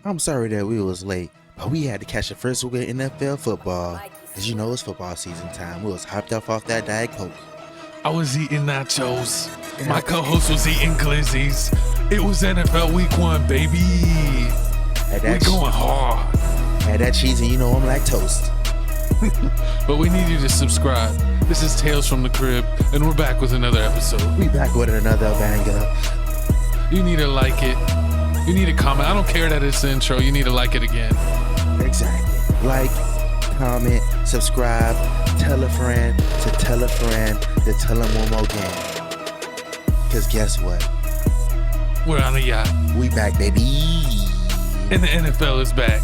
I'm sorry that we was late, but we had to catch the first week of NFL football. As you know, it's football season time. We was hyped up off that Diet Coke. I was eating nachos. My co-host was eating glizzies. It was NFL Week 1, baby. We going hard. Had that cheese and you know I'm lactose. But we need you to subscribe. This is Tales from the Crib, and we're back with another episode. We back with another banger. You need to like it. You need to comment. I don't care that it's the intro. You need to like it again. Exactly. Like, comment, subscribe, tell a friend, to tell a friend, to tell them one more again. Because guess what? We're on a yacht. We back, baby. And the NFL is back.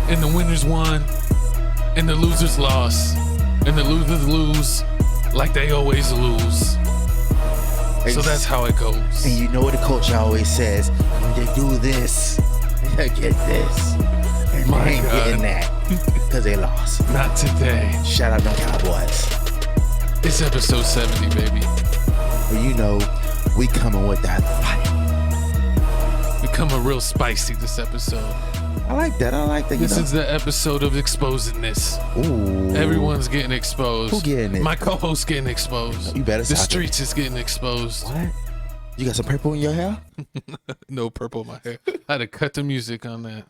And the winners won. And the losers lost. And the losers lose like they always lose. So that's how it goes. And you know what the coach always says? When they do this, they get this. And My they ain't God. getting that because they lost. Not today. Shout out them Cowboys. It's episode 70, baby. Well, you know, we coming with that fire. We coming real spicy this episode. I like that. This is the episode of exposingness. Ooh. Everyone's getting exposed. Who getting it? My co-host getting exposed. You better The stop it. streets is getting exposed. What? You got some purple in your hair? No purple in my hair. I had to cut the music on that.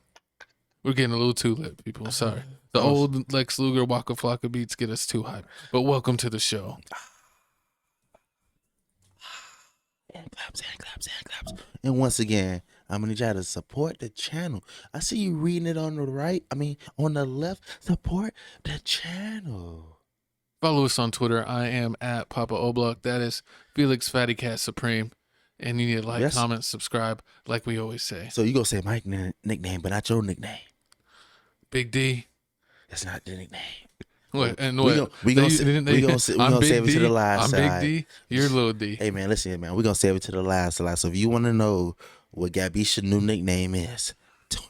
We're getting a little too lit, people. Sorry. The old Lex Luger Waka Flocka beats get us too hype. But welcome to the show. And claps, and claps, and claps. And once again, I'm gonna try to support the channel. I see you reading it on the right. On the left. Support the channel. Follow us on Twitter. I am at Papa Oblock. That is Felix Fatty Cat Supreme. And you need to like, Yes. comment, subscribe, like we always say. So you gonna say my nickname, but not your nickname. Big D. That's not the nickname. What? And We what? gonna I'm save it to the last I'm side. Big D. You're Little D. Hey man, listen, man. We're gonna save it to the last slide. So if you want to know what Gabisha's new nickname is, tune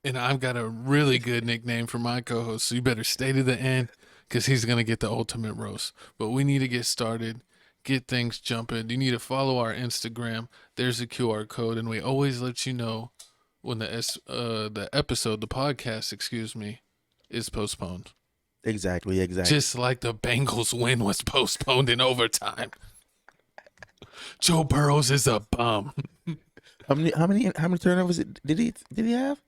in. And I've got a really good nickname for my co-host, so you better stay to the end because he's going to get the ultimate roast. But we need to get started, get things jumping. You need to follow our Instagram. There's a QR code, and we always let you know when the podcast, is postponed. Exactly. Just like the Bengals win was postponed in overtime. Joe Burrows is a bum. How many turnovers did he have?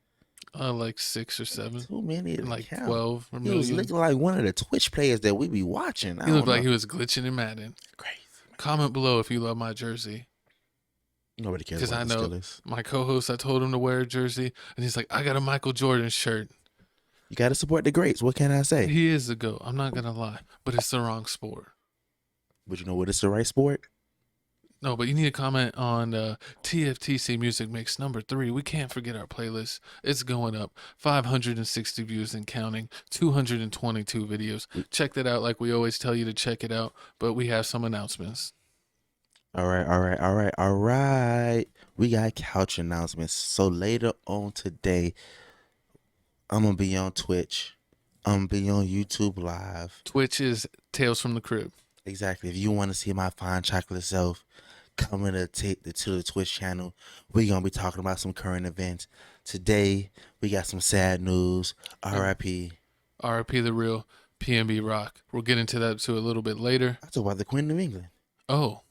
Like 6 or 7. Too many. And like Count. 12 or He was million. looking like one of the Twitch players that we be watching. He looked like he was glitching in Madden. Crazy. Comment below if you love my jersey. Nobody cares Because I about the know Steelers. my co-host, I told him to wear a jersey, and he's like, I got a Michael Jordan shirt. You got to support the greats. What can I say? He is the GOAT. I'm not going to lie, but it's the wrong sport. But you know what? It's the right sport. No, but you need to comment on TFTC Music Mix number 3. We can't forget our playlist. It's going up. 560 views and counting. 222 videos. Check that out like we always tell you to check it out, but we have some announcements. All right. We got couch announcements. So later on today, I'm going to be on Twitch. I'm going to be on YouTube Live. Twitch is Tales from the Crib. Exactly. If you want to see my fine chocolate self, come to the Twitch channel. We're going to be talking about some current events. Today, we got some sad news. R.I.P. R.I.P. the real PNB Rock. We'll get into that too a little bit later. I talk about the Queen of England. Oh.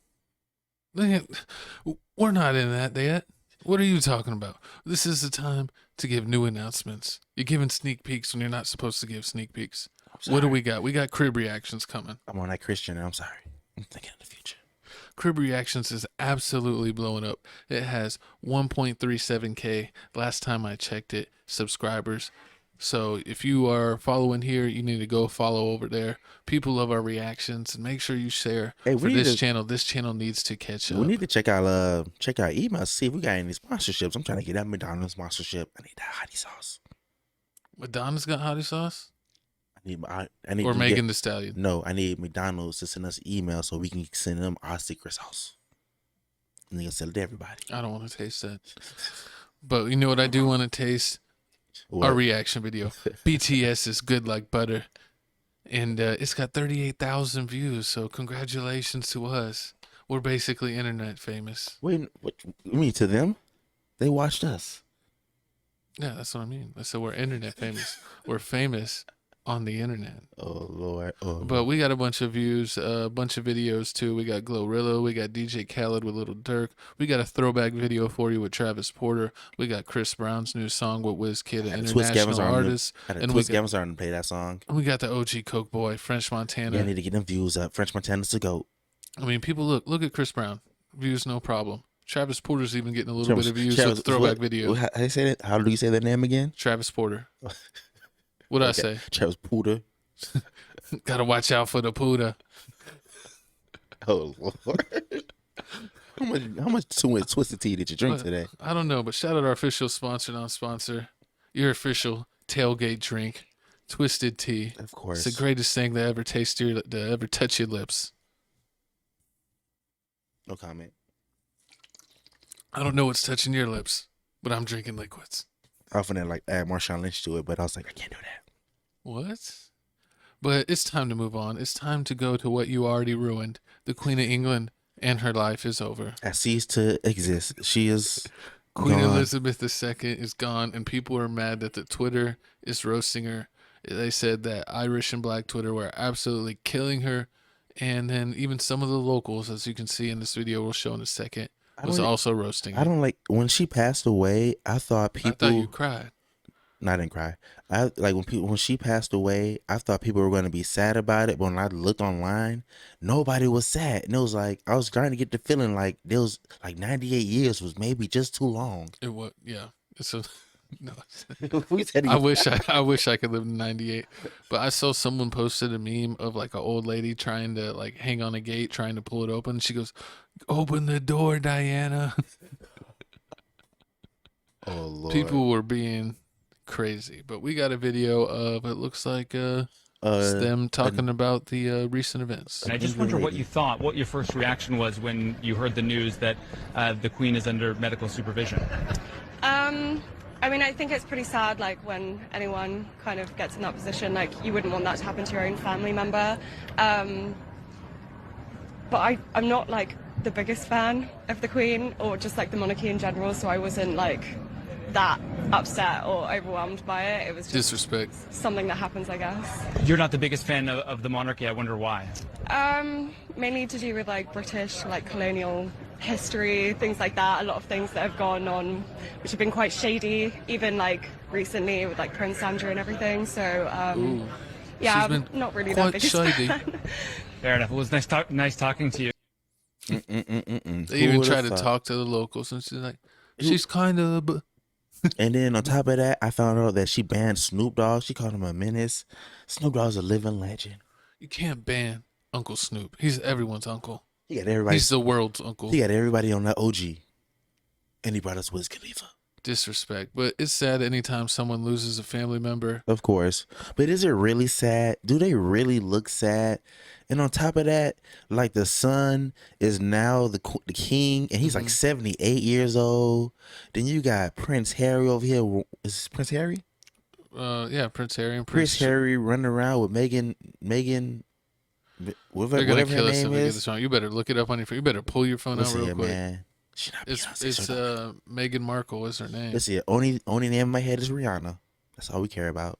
We're not in that yet. What are you talking about? This is the time to give new announcements. You're giving sneak peeks when you're not supposed to give sneak peeks. What do we got? We got crib reactions coming. I'm on that Christian, and I'm sorry. I'm thinking of the future. Crib reactions is absolutely blowing up. It has 1.37K last time I checked it, subscribers. So if you are following here, you need to go follow over there. People love our reactions, and make sure you share Hey, for this channel. This channel needs to catch up. We need to check our emails, see if we got any sponsorships. I'm trying to get that McDonald's sponsorship. I need that hottie sauce. Madonna's got hottie sauce? I need Or to Megan Thee Stallion? No, I need McDonald's to send us email so we can send them our secret sauce. And they can sell it to everybody. I don't want to taste that. But you know what I do want to taste? What? Our reaction video. BTS is good like butter. And it's got 38,000 views. So congratulations to us. We're basically internet famous. Wait, what? You mean to them? They watched us. Yeah, that's what I mean. I said we're internet famous. We're famous on the internet. Oh Lord. Oh But Lord. we got a bunch of views, a bunch of videos too. We got Glorilla, we got DJ Khaled with Little Dirk. We got a throwback video for you with Travis Porter. We got Chris Brown's new song with WizKid, an international artist. And Twist Gavin starting to play that song. We got the OG Coke Boy, French Montana. Yeah, I need to get them views up. French Montana's the GOAT. I mean, people look at Chris Brown. Views no problem. Travis Porter's even getting a little bit of views with the throwback video. How do you say that? How do you say that name again? Travis Porter. What'd I say? Travis Porter. Gotta watch out for the Puda. Oh Lord. How much Twisted Tea did you drink today? I don't know, but shout out our official sponsor, non-sponsor, your official tailgate drink, Twisted Tea. Of course. It's the greatest thing to ever ever touch your lips. No comment. I don't know what's touching your lips, but I'm drinking liquids. I often add Marshawn Lynch to it, but I was like, I can't do that. What? But it's time to move on. It's time to go to what you already ruined. The Queen of England and her life is over. I ceased to exist. She is Queen gone. Elizabeth II is gone, and people are mad that the Twitter is roasting her. They said that Irish and Black Twitter were absolutely killing her, and then even some of the locals, as you can see in this video we'll show in a second, was also roasting her. I don't like when she passed away. I thought people. I thought you cried. No, I didn't cry. I like when she passed away. I thought people were going to be sad about it, but when I looked online, nobody was sad, and it was like I was starting to get the feeling like there was like 98 years was maybe just too long. It was, yeah. It's a no. We said I wish I could live in 98. But I saw someone posted a meme of like an old lady trying to like hang on a gate, trying to pull it open. She goes, "Open the door, Diana." Oh Lord. People were being crazy. But we got a video of it looks like it's them talking about the recent events. And I just wonder what you thought, what your first reaction was when you heard the news that the Queen is under medical supervision. I mean, I think it's pretty sad, like, when anyone kind of gets in that position, like, you wouldn't want that to happen to your own family member. But I'm not, like, the biggest fan of the Queen or just, like, the monarchy in general, so I wasn't, like, that upset or overwhelmed by it. It was just Disrespect. something that happens, I guess. You're not the biggest fan of the monarchy. I wonder why. Mainly to do with, like, British, like, colonial history, things like that. A lot of things that have gone on which have been quite shady, even like recently with like Prince Andrew and everything. So yeah, I'm not really that biggest fan. Fair enough. It was nice talking to you. They even try to talk to the locals, and she's like, she's kind of. And then on top of that, I found out that she banned Snoop Dogg. She called him a menace. Snoop Dogg's a living legend. You can't ban Uncle Snoop. He's everyone's uncle. He got everybody. He's the world's uncle. He got everybody on that OG. And he brought us Wiz Khalifa. Disrespect. But it's sad anytime someone loses a family member. Of course. But is it really sad? Do they really look sad? And on top of that, like the son is now the king, and he's like 78 years old. Then you got Prince Harry over here. Is this Prince Harry? Yeah, Prince Harry and Prince Harry running around with Meghan, They're gonna kill us if we get this wrong. You better look it up on your phone. You better pull your phone out real quick. Man. It's Meghan Markle is her name. Let's see. Only name in my head is Rihanna. That's all we care about.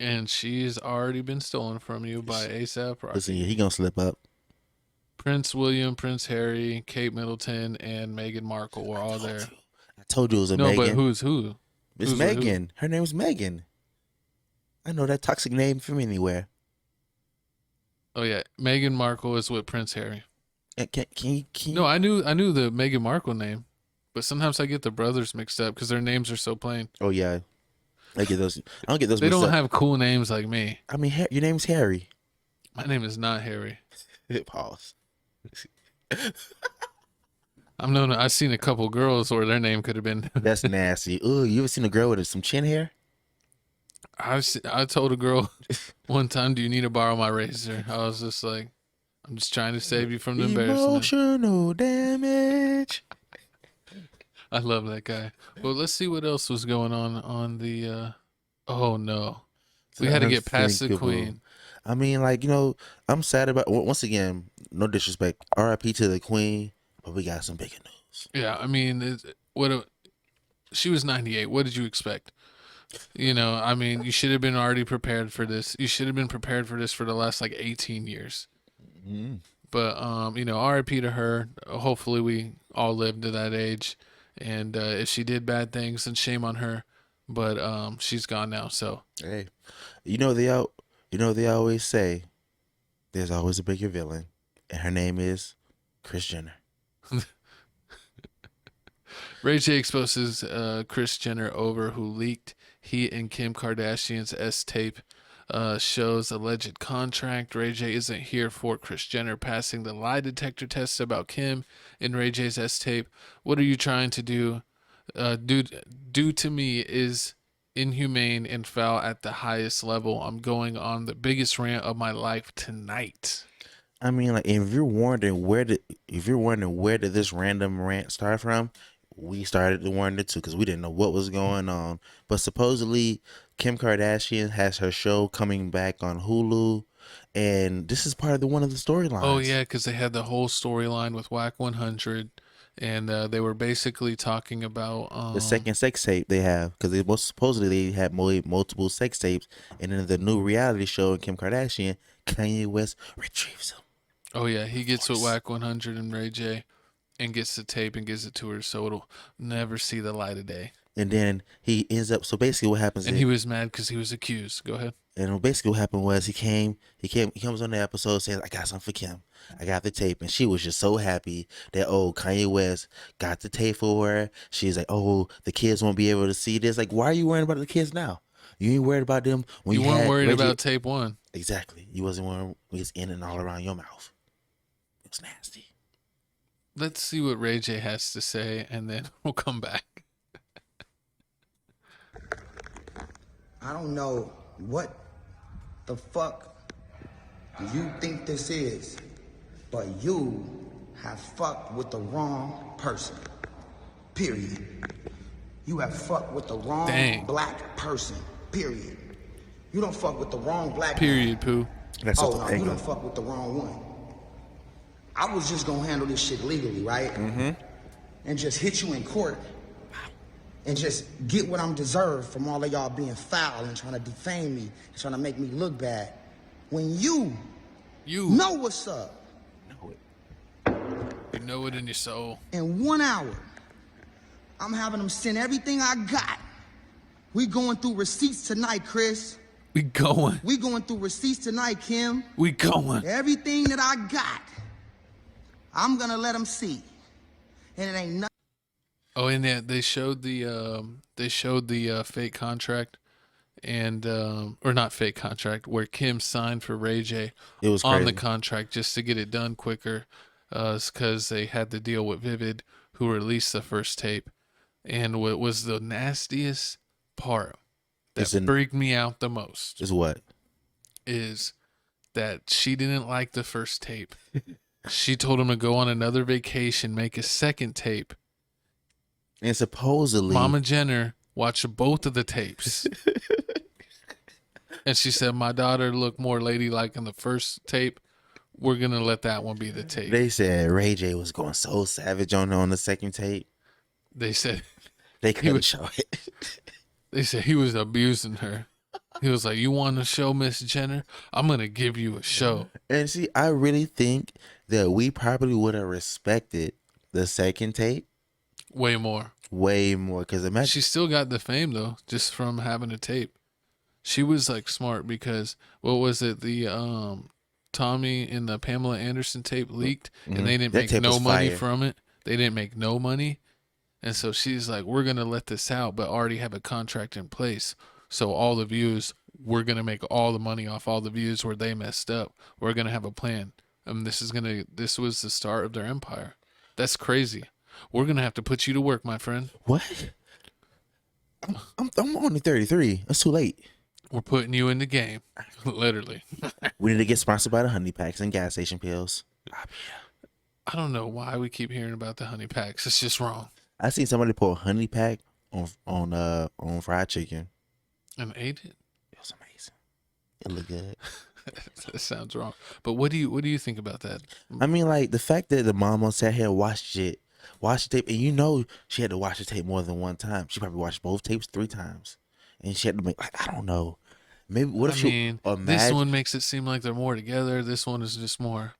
And she's already been stolen from you by A$AP Rocky. Listen, he gonna slip up. Prince William, Prince Harry, Kate Middleton, and Meghan Markle were all there. I told you it was a Meghan. No, but who's who? It's Meghan. Her name's Meghan. I know that toxic name from anywhere. Oh yeah, Meghan Markle is with Prince Harry. And can you... No, I knew the Meghan Markle name, but sometimes I get the brothers mixed up because their names are so plain. Oh yeah, I get those. I don't get those. They don't have cool names like me. I mean, your name's Harry. My name is not Harry. Pause. I've seen a couple girls where their name could have been. That's nasty. Ooh, you ever seen a girl with some chin hair? I told a girl one time, "Do you need to borrow my razor?" I was just like, "I'm just trying to save you from the embarrassment." Emotional damage. I love that guy. Well, let's see what else was going on the. Oh no, we had to get past the Queen. I mean, like, I'm sad about. Once again, no disrespect. R.I.P. to the Queen, but we got some bigger news. Yeah, I mean, She was 98. What did you expect? You know, I mean, you should have been already prepared for this. You should have been prepared for this for the last like 18 years. Mm. But you know, RIP to her. Hopefully, we all live to that age. And if she did bad things, then shame on her. But she's gone now. So Hey, they always say there's always a bigger villain, and her name is Kris Jenner. Ray J exposes Kris Jenner over who leaked he and Kim Kardashian's S tape. Shows alleged contract. Ray J isn't here for Kris Jenner passing the lie detector tests about Kim in Ray J's S tape. What are you trying to do? Do to me is inhumane and foul at the highest level. I'm going on the biggest rant of my life tonight. I mean, like, if you're wondering where did this random rant start from, we started to wonder too because we didn't know what was going on. But supposedly, Kim Kardashian has her show coming back on Hulu, and this is part of one of the storylines. Oh yeah, because they had the whole storyline with Whack 100, and they were basically talking about the second sex tape they have because supposedly they had multiple sex tapes, and in the new reality show, Kim Kardashian, Kanye West retrieves them. Oh yeah, he gets with Whack 100 and Ray J, and gets the tape and gives it to her, so it'll never see the light of day. And then he ends up. So basically, what happens? And he was mad because he was accused. Go ahead. And basically, what happened was he comes on the episode, says, "I got something for Kim. I got the tape," and she was just so happy that Kanye West got the tape for her. She's like, "Oh, the kids won't be able to see this." Like, why are you worrying about the kids now? You ain't worried about them when you weren't worried about tape one. Exactly. You wasn't worried. It's in and all around your mouth. It was nasty. Let's see what Ray J has to say, and then we'll come back. I don't know what the fuck you think this is, but you have fucked with the wrong person. Period. You have fucked with the wrong black person. Period. You don't fuck with the wrong black Period, Pooh. That's no, you don't fuck with the wrong one. I was just gonna handle this shit legally, right? Mm-hmm. And just hit you in court and just get what I'm deserved from all of y'all being foul and trying to defame me and trying to make me look bad. When you know what's up. Know it. You know it in your soul. In 1 hour, I'm having them send everything I got. We going through receipts tonight, Chris. We going through receipts tonight, Kim. We going. Everything that I got, I'm gonna let them see. And it ain't nothing. Oh, and they showed the fake contract, and or not fake contract, where Kim signed for Ray J. It was on crazy. the contract just to get it done quicker, because they had to deal with Vivid, who released the first tape, and what was the nastiest part that freaked me out the most is what is that she didn't like the first tape. She told him to go on another vacation, make a second tape. And supposedly, Mama Jenner watched both of the tapes. And she said, my daughter looked more ladylike in the first tape. We're going to let that one be the tape. They said Ray J was going so savage on the second tape. They said they couldn't show it. They said he was abusing her. He was like, you want a show, Miss Jenner? I'm going to give you a show. And see, I really think that we probably would have respected the second tape. Way more. Because imagine. She still got the fame, though, just from having a tape. She was, like, smart because, what was it? The Tommy and the Pamela Anderson tape leaked, and they didn't make no money from it. They didn't make no money. And so she's like, we're going to let this out, but already have a contract in place. So all the views, we're going to make all the money off all the views where they messed up. We're going to have a plan. And this was the start of their empire. That's crazy. We're going to have to put you to work, my friend. What? I'm only 33. That's too late. We're putting you in the game. Literally. We need to get sponsored by the honey packs and gas station pills. I don't know why we keep hearing about the honey packs. It's just wrong. I seen somebody pour a honey pack on fried chicken. And ate it? It was amazing. It looked good. That sounds wrong. But what do you think about that? I mean, like, the fact that the mama sat here and watched it watch the tape, and you know she had to watch the tape more than one time. She probably watched both tapes 3 times, and she had to make like I don't know. Maybe what if I she mean, this imagine? one makes it seem like they're more together. This one is just more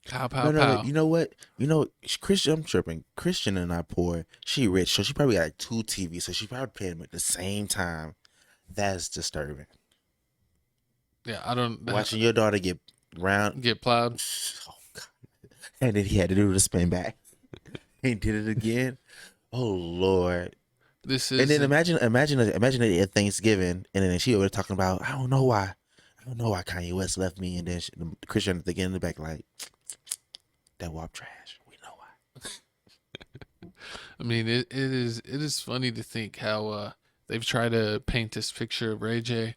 pow, pow, No, no, pow. you know what? You know, Christian, I'm tripping. Christian and I poor. She rich, so she probably got like 2 TVs, so she probably playing them at the same time. That's disturbing. Yeah, I don't Watching your daughter get round, get plowed. oh, God. And then he had to do the spin back. He did it again. Oh Lord! This And is then imagine it at Thanksgiving, and then she over talking about I don't know why Kanye West left me, and then Christian again in the back like that WAP trash. We know why. I mean, it is funny to think how they've tried to paint this picture of Ray J,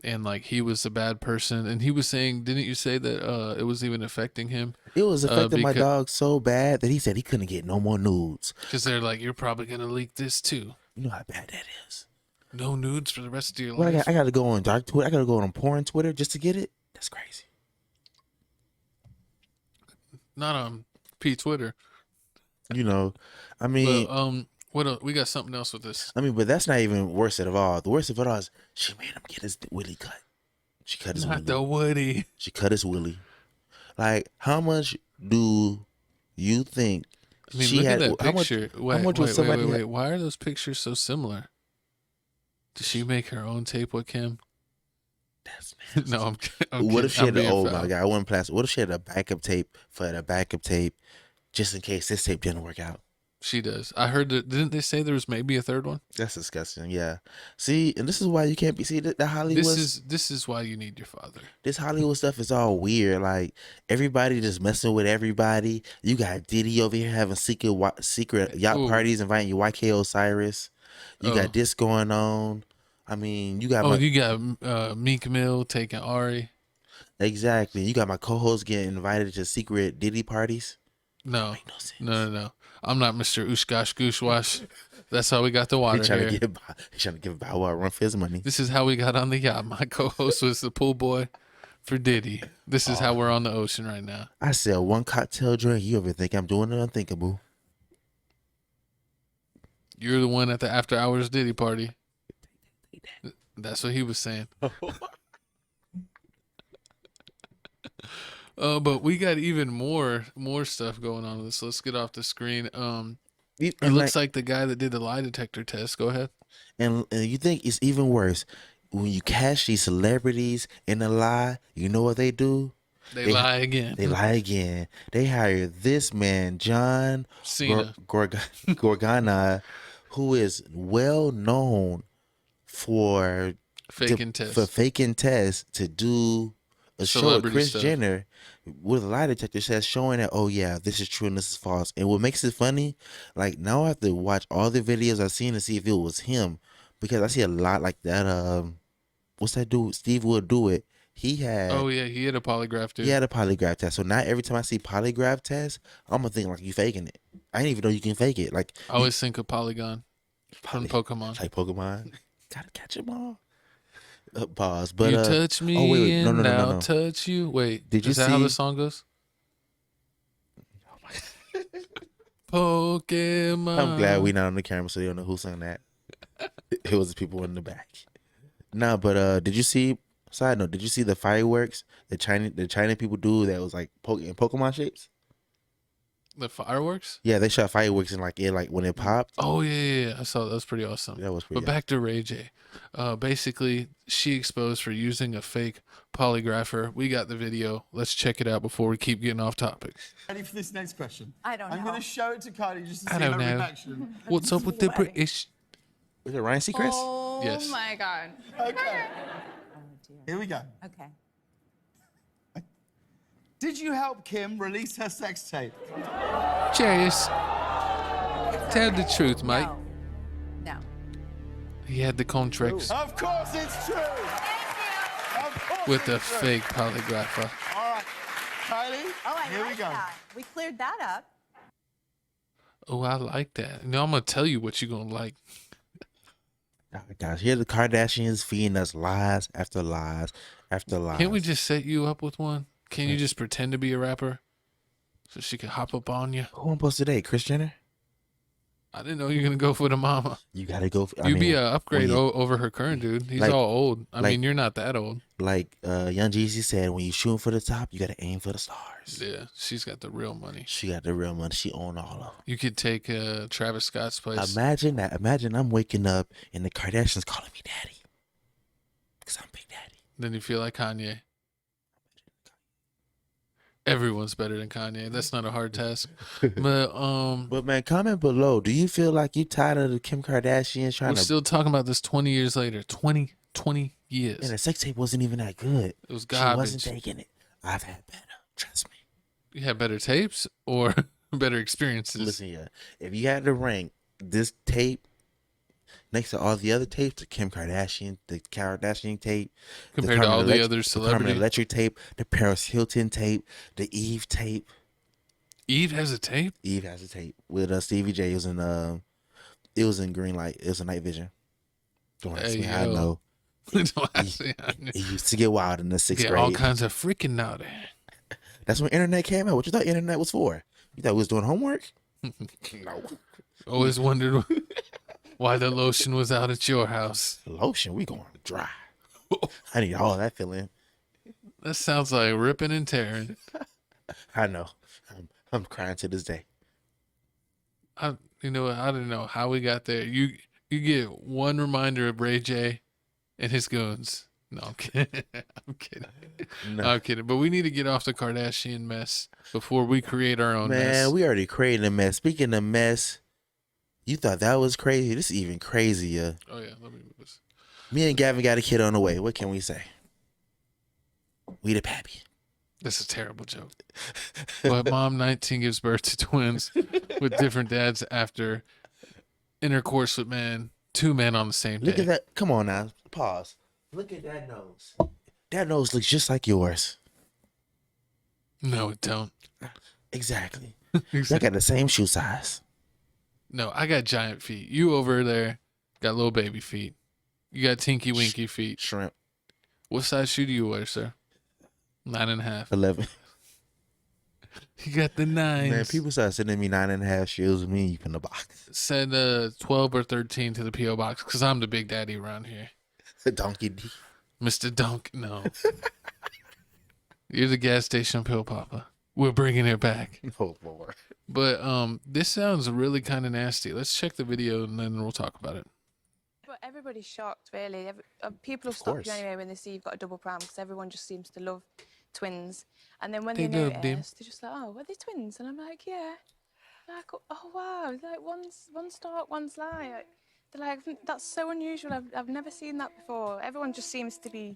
and like he was a bad person, and he was saying, didn't you say that it was even affecting him? It was affecting my because- dog so bad that he said he couldn't get no more nudes. Because they're like, you're probably gonna leak this too. You know how bad that is. No nudes for the rest of your Well, life. I got to go on dark Twitter. I got to go on porn Twitter just to get it. That's crazy. Not on P Twitter. You know, I mean, But what else? We got something else with this. but that's not even worse of all. The worst of it all is she made him get his willy cut. She cut his Not willy. the Woody. She cut his willy. Like, how much do you think I mean, she look had? at that How much? picture. how much was somebody? wait. Why are those pictures so similar? Did she make her own tape with Kim? That's No, I'm what if she kidding. had? I'm Oh being my foul. God, I wasn't plastic. What if she had a backup tape for the backup tape, just in case this tape didn't work out? She does. I heard that. Didn't they say there was maybe a third one? That's disgusting. Yeah. See, and this is why you can't be. See, the Hollywood. This is why you need your father. This Hollywood stuff is all weird. Like everybody just messing with everybody. You got Diddy over here having secret yacht Ooh. parties, inviting you YK Osiris. You Oh. got this going on. I mean, you got Oh, my you got Meek Mill taking Ari. exactly. You got my co-host getting invited to secret Diddy parties. No, Make no sense. no. I'm not Mr. Ooshgosh Gooshwash. That's how we got the water He trying here. to give Bow Wow a run for his money. This is how we got on the yacht. My co-host was the pool boy for Diddy. This is how we're on the ocean right now. I sell one cocktail drink. You ever think I'm doing the unthinkable? You're the one at the after hours Diddy party. That's what he was saying. But we got even more stuff going on with this. Let's get off the screen. It looks like the guy that did the lie detector test. Go ahead. And you think it's even worse when you catch these celebrities in a lie. You know what they do? They lie again. They lie again. They hire this man, John Cena. Gorgana, who is well known for Faking tests. for faking tests to do a show with Celebrity Kris stuff. Jenner with a lie detector test showing that, oh yeah, this is true and this is false. And what makes it funny, like now I have to watch all the videos I've seen to see if it was him, because I see a lot like that. What's that dude? Steve Would Do It. He had. Oh yeah, he had a polygraph too. He had a polygraph test. So now every time I see polygraph test, I'm gonna think like you faking it. I didn't even know you can fake it. Like I always think of Polygon from Pokemon. like Pokemon. Gotta catch them all. Pause. But you touch me oh, wait. and No. I'll touch you. Wait, Did you is that how the see- song goes? Pokemon. I'm glad we not on the camera so they don't know who sung that. It was the people in the back. Nah, but did you see? Side note, did you see the fireworks the China people do that was like in Pokemon shapes? The fireworks. Yeah, they shot fireworks and like when it popped. Oh yeah. I saw that. Was pretty awesome. That was pretty. But back to Ray J. Basically, she exposed for using a fake polygrapher. We got the video. Let's check it out before we keep getting off topic. Ready for this next question? I don't know. I'm going to show it to Cardi just to I see her don't know. reaction. What's up with the British? Was it Ryan Seacrest? Oh Yes. my God. Okay, Oh dear. here we go. Okay. Did you help Kim release her sex tape? Cheers. Tell the truth, mate. No. No. He had the contracts Of course it's true. Of course with a it's true. fake polygrapher. All right, Kylie, Oh, I here like we go. that. We cleared that up. Oh, I like that. Now I'm gonna tell you what you're gonna like. Oh my gosh, here the Kardashians feeding us lies after lies after lies. Can't we just set you up with one? Can you just pretend to be a rapper? so she could hop up on you. Who I'm supposed to date? Kris Jenner? I didn't know you were gonna go for the mama. You gotta go. You'd be an upgrade over her current dude. He's like- all old. I like- mean, you're not that old. like Young Jeezy said, when you shooting for the top, you gotta aim for the stars. Yeah, she's got the real money. She got the real money. She own all of them. You could take Travis Scott's place. Imagine that. Imagine I'm waking up and the Kardashians calling me daddy. Because I'm Big Daddy. Then you feel like Kanye. Everyone's better than Kanye. That's not a hard task. But But man, comment below. Do you feel like you tired of the Kim Kardashian trying we're to? still talking about this 20 years later. 20 years. And the sex tape wasn't even that good. It was She garbage. wasn't taking it. I've had better. Trust me. You had better tapes or better experiences? Listen here. If you had to rank this tape next to all the other tapes, the Kim Kardashian, the Kardashian tape, Compared to all the other celebrities. Carmen Electric tape, the Paris Hilton tape, the Eve tape. Eve has a tape? Eve has a tape with Stevie J. It was in green light. It was a night vision. Don't ask me how I know. Don't ask me. It used to get wild in the sixth Get grade. all kinds of freaking naughty. That's when internet came out. What you thought internet was for? You thought we was doing homework? No. Always wondered why the lotion was out at your house. Lotion, we going dry. I need all that feeling. That sounds like ripping and tearing. I know. I'm crying to this day. You know what? I don't know how we got there. You get one reminder of Ray J and his goons. No, I'm kidding. I'm kidding. No. I'm kidding. But we need to get off the Kardashian mess before we create our own mess. Man, we already created a mess. Speaking of mess, you thought that was crazy. This is even crazier. Oh yeah, let me move this. Me and Gavin got a kid on the way. What can we say? We the pappy. That's a terrible joke. But mom 19 gives birth to twins with different dads after intercourse with man, 2 men on the same day. Look at that. Come on now. Pause. Look at that nose. That nose looks just like yours. No, it don't. Exactly. They got the same shoe size. No, I got giant feet. You over there got little baby feet. You got tinky winky feet. Shrimp. What size shoe do you wear, sir? 9.5. 11. You got the 9s. Man, people start sending me 9.5 shoes with me in the box. Send 12 or 13 to the P.O. box because I'm the big daddy around here. Donkey D. Mr. Dunk, no. You're the gas station pill papa. We're bringing it back. Oh, Lord. But this sounds really kind of nasty. Let's check the video and then we'll talk about it. But everybody's shocked, really. People will stop you anyway when they see you've got a double prime because everyone just seems to love twins. And then when they love them. notice, they're just like, oh, are they twins? And I'm like, yeah. Like, oh, wow. Like, one's dark, one's light. They're like, that's so unusual. I've never seen that before. Everyone just seems to be...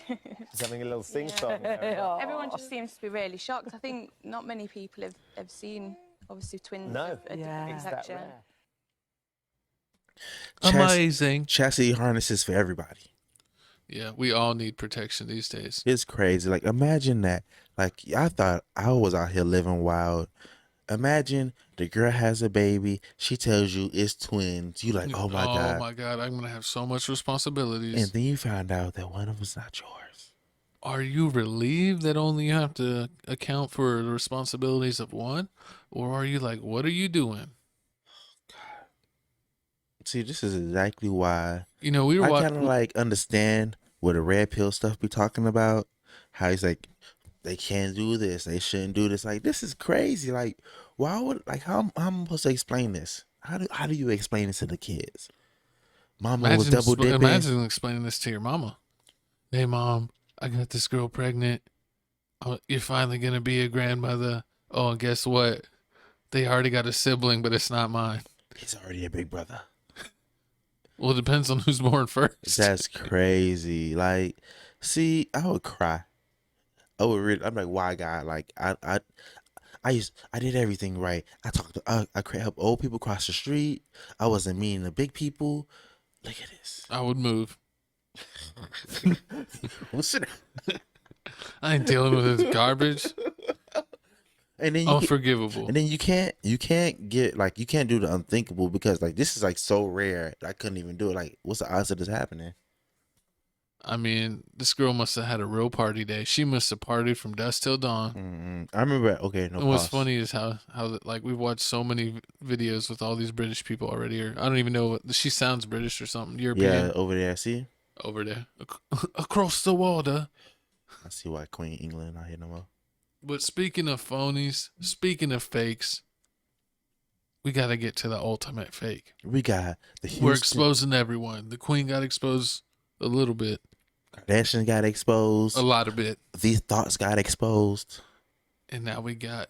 He's having a little sing-song. Everyone just seems to be really shocked. I think not many people have seen, obviously, twins of a different It's that complexion. rare. Amazing. Chastity harnesses for everybody. Yeah, we all need protection these days. It's crazy. Like, imagine that. Like, I thought I was out here living wild. Imagine the girl has a baby. She tells you it's twins. You like, oh my God. Oh my God, I'm going to have so much responsibilities. And then you found out that one of them's not yours. Are you relieved that only you have to account for the responsibilities of one? Or are you like, what are you doing? See, this is exactly why You know, we were I watching. kind of like understand what the red pill stuff be talking about. How he's like, they can't do this. They shouldn't do this. Like, this is crazy. Like, why would, like, how am I supposed to explain this? How do you explain this to the kids? Mama was double dipping. Imagine explaining this to your mama. Hey, mom, I got this girl pregnant. You're finally going to be a grandmother. Oh, and guess what? They already got a sibling, but it's not mine. He's already a big brother. Well, it depends on who's born first. That's crazy. Like, see, I would cry. I'm like, why, God? Like, I did everything right. I talked to, I helped old people cross the street. I wasn't mean to big people. Look at this. I would move. Well, sit down. I ain't dealing with this garbage. And then Unforgivable. And then you can't get, like, you can't do the unthinkable because, like, this is like so rare that I couldn't even do it. Like, what's the odds of this happening? I mean, this girl must have had a real party day. She must have partied from dusk till dawn. I remember. Okay, no. And what's Pause. funny is how like we've watched so many videos with all these British people already. Or I don't even know what she sounds British or something. European. Yeah, over there. See, Over there across the water. I see why Queen England not here no more. But speaking of phonies, speaking of fakes, we got to get to the ultimate fake. We got the Houston. We're exposing everyone. The Queen got exposed a little bit. Kardashians got exposed. A lot of bit. These thoughts got exposed. And now we got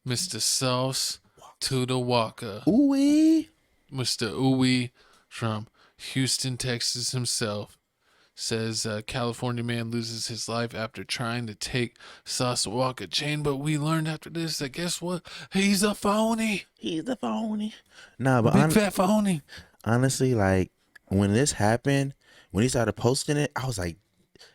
Mr. Sauce to the Walka. Ooh-wee. Mr. Ooey from Houston, Texas himself says California man loses his life after trying to take Sauce Walka chain. But we learned after this that guess what? He's a phony. He's the phony. Nah, but Big fat phony. honestly, like when this happened, when he started posting it, I was like,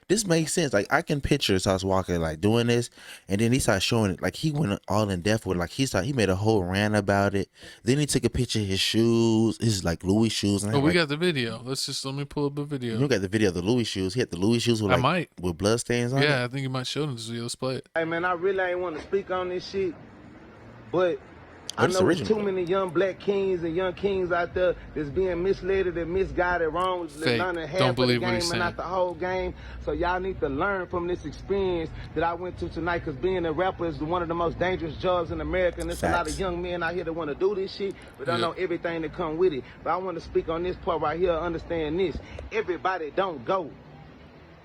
this makes sense. Like I can picture Sauce Walker like doing this, and then he started showing it. Like he went all in depth with it. Like he made a whole rant about it. Then he took a picture of his shoes, his like Louis shoes. And Oh, we like, got the video. Let me pull up a video. you got the video of the Louis shoes. He had the Louis shoes with I like might. with blood stains on. Yeah, I think you might show them this video. Let's play it. Hey man, I really ain't want to speak on this shit, but I it's know there's original. too many young black kings and young kings out there that's being misled and misguided wrong. Fake. Learning half Don't of the believe what game he's and saying. not the whole game. So y'all need to learn from this experience that I went to tonight, because being a rapper is one of the most dangerous jobs in America. And there's a lot Facts. of young men out here that want to do this shit, but don't Yeah. know everything that come with it. But I want to speak on this part right here. Understand this. Everybody don't go.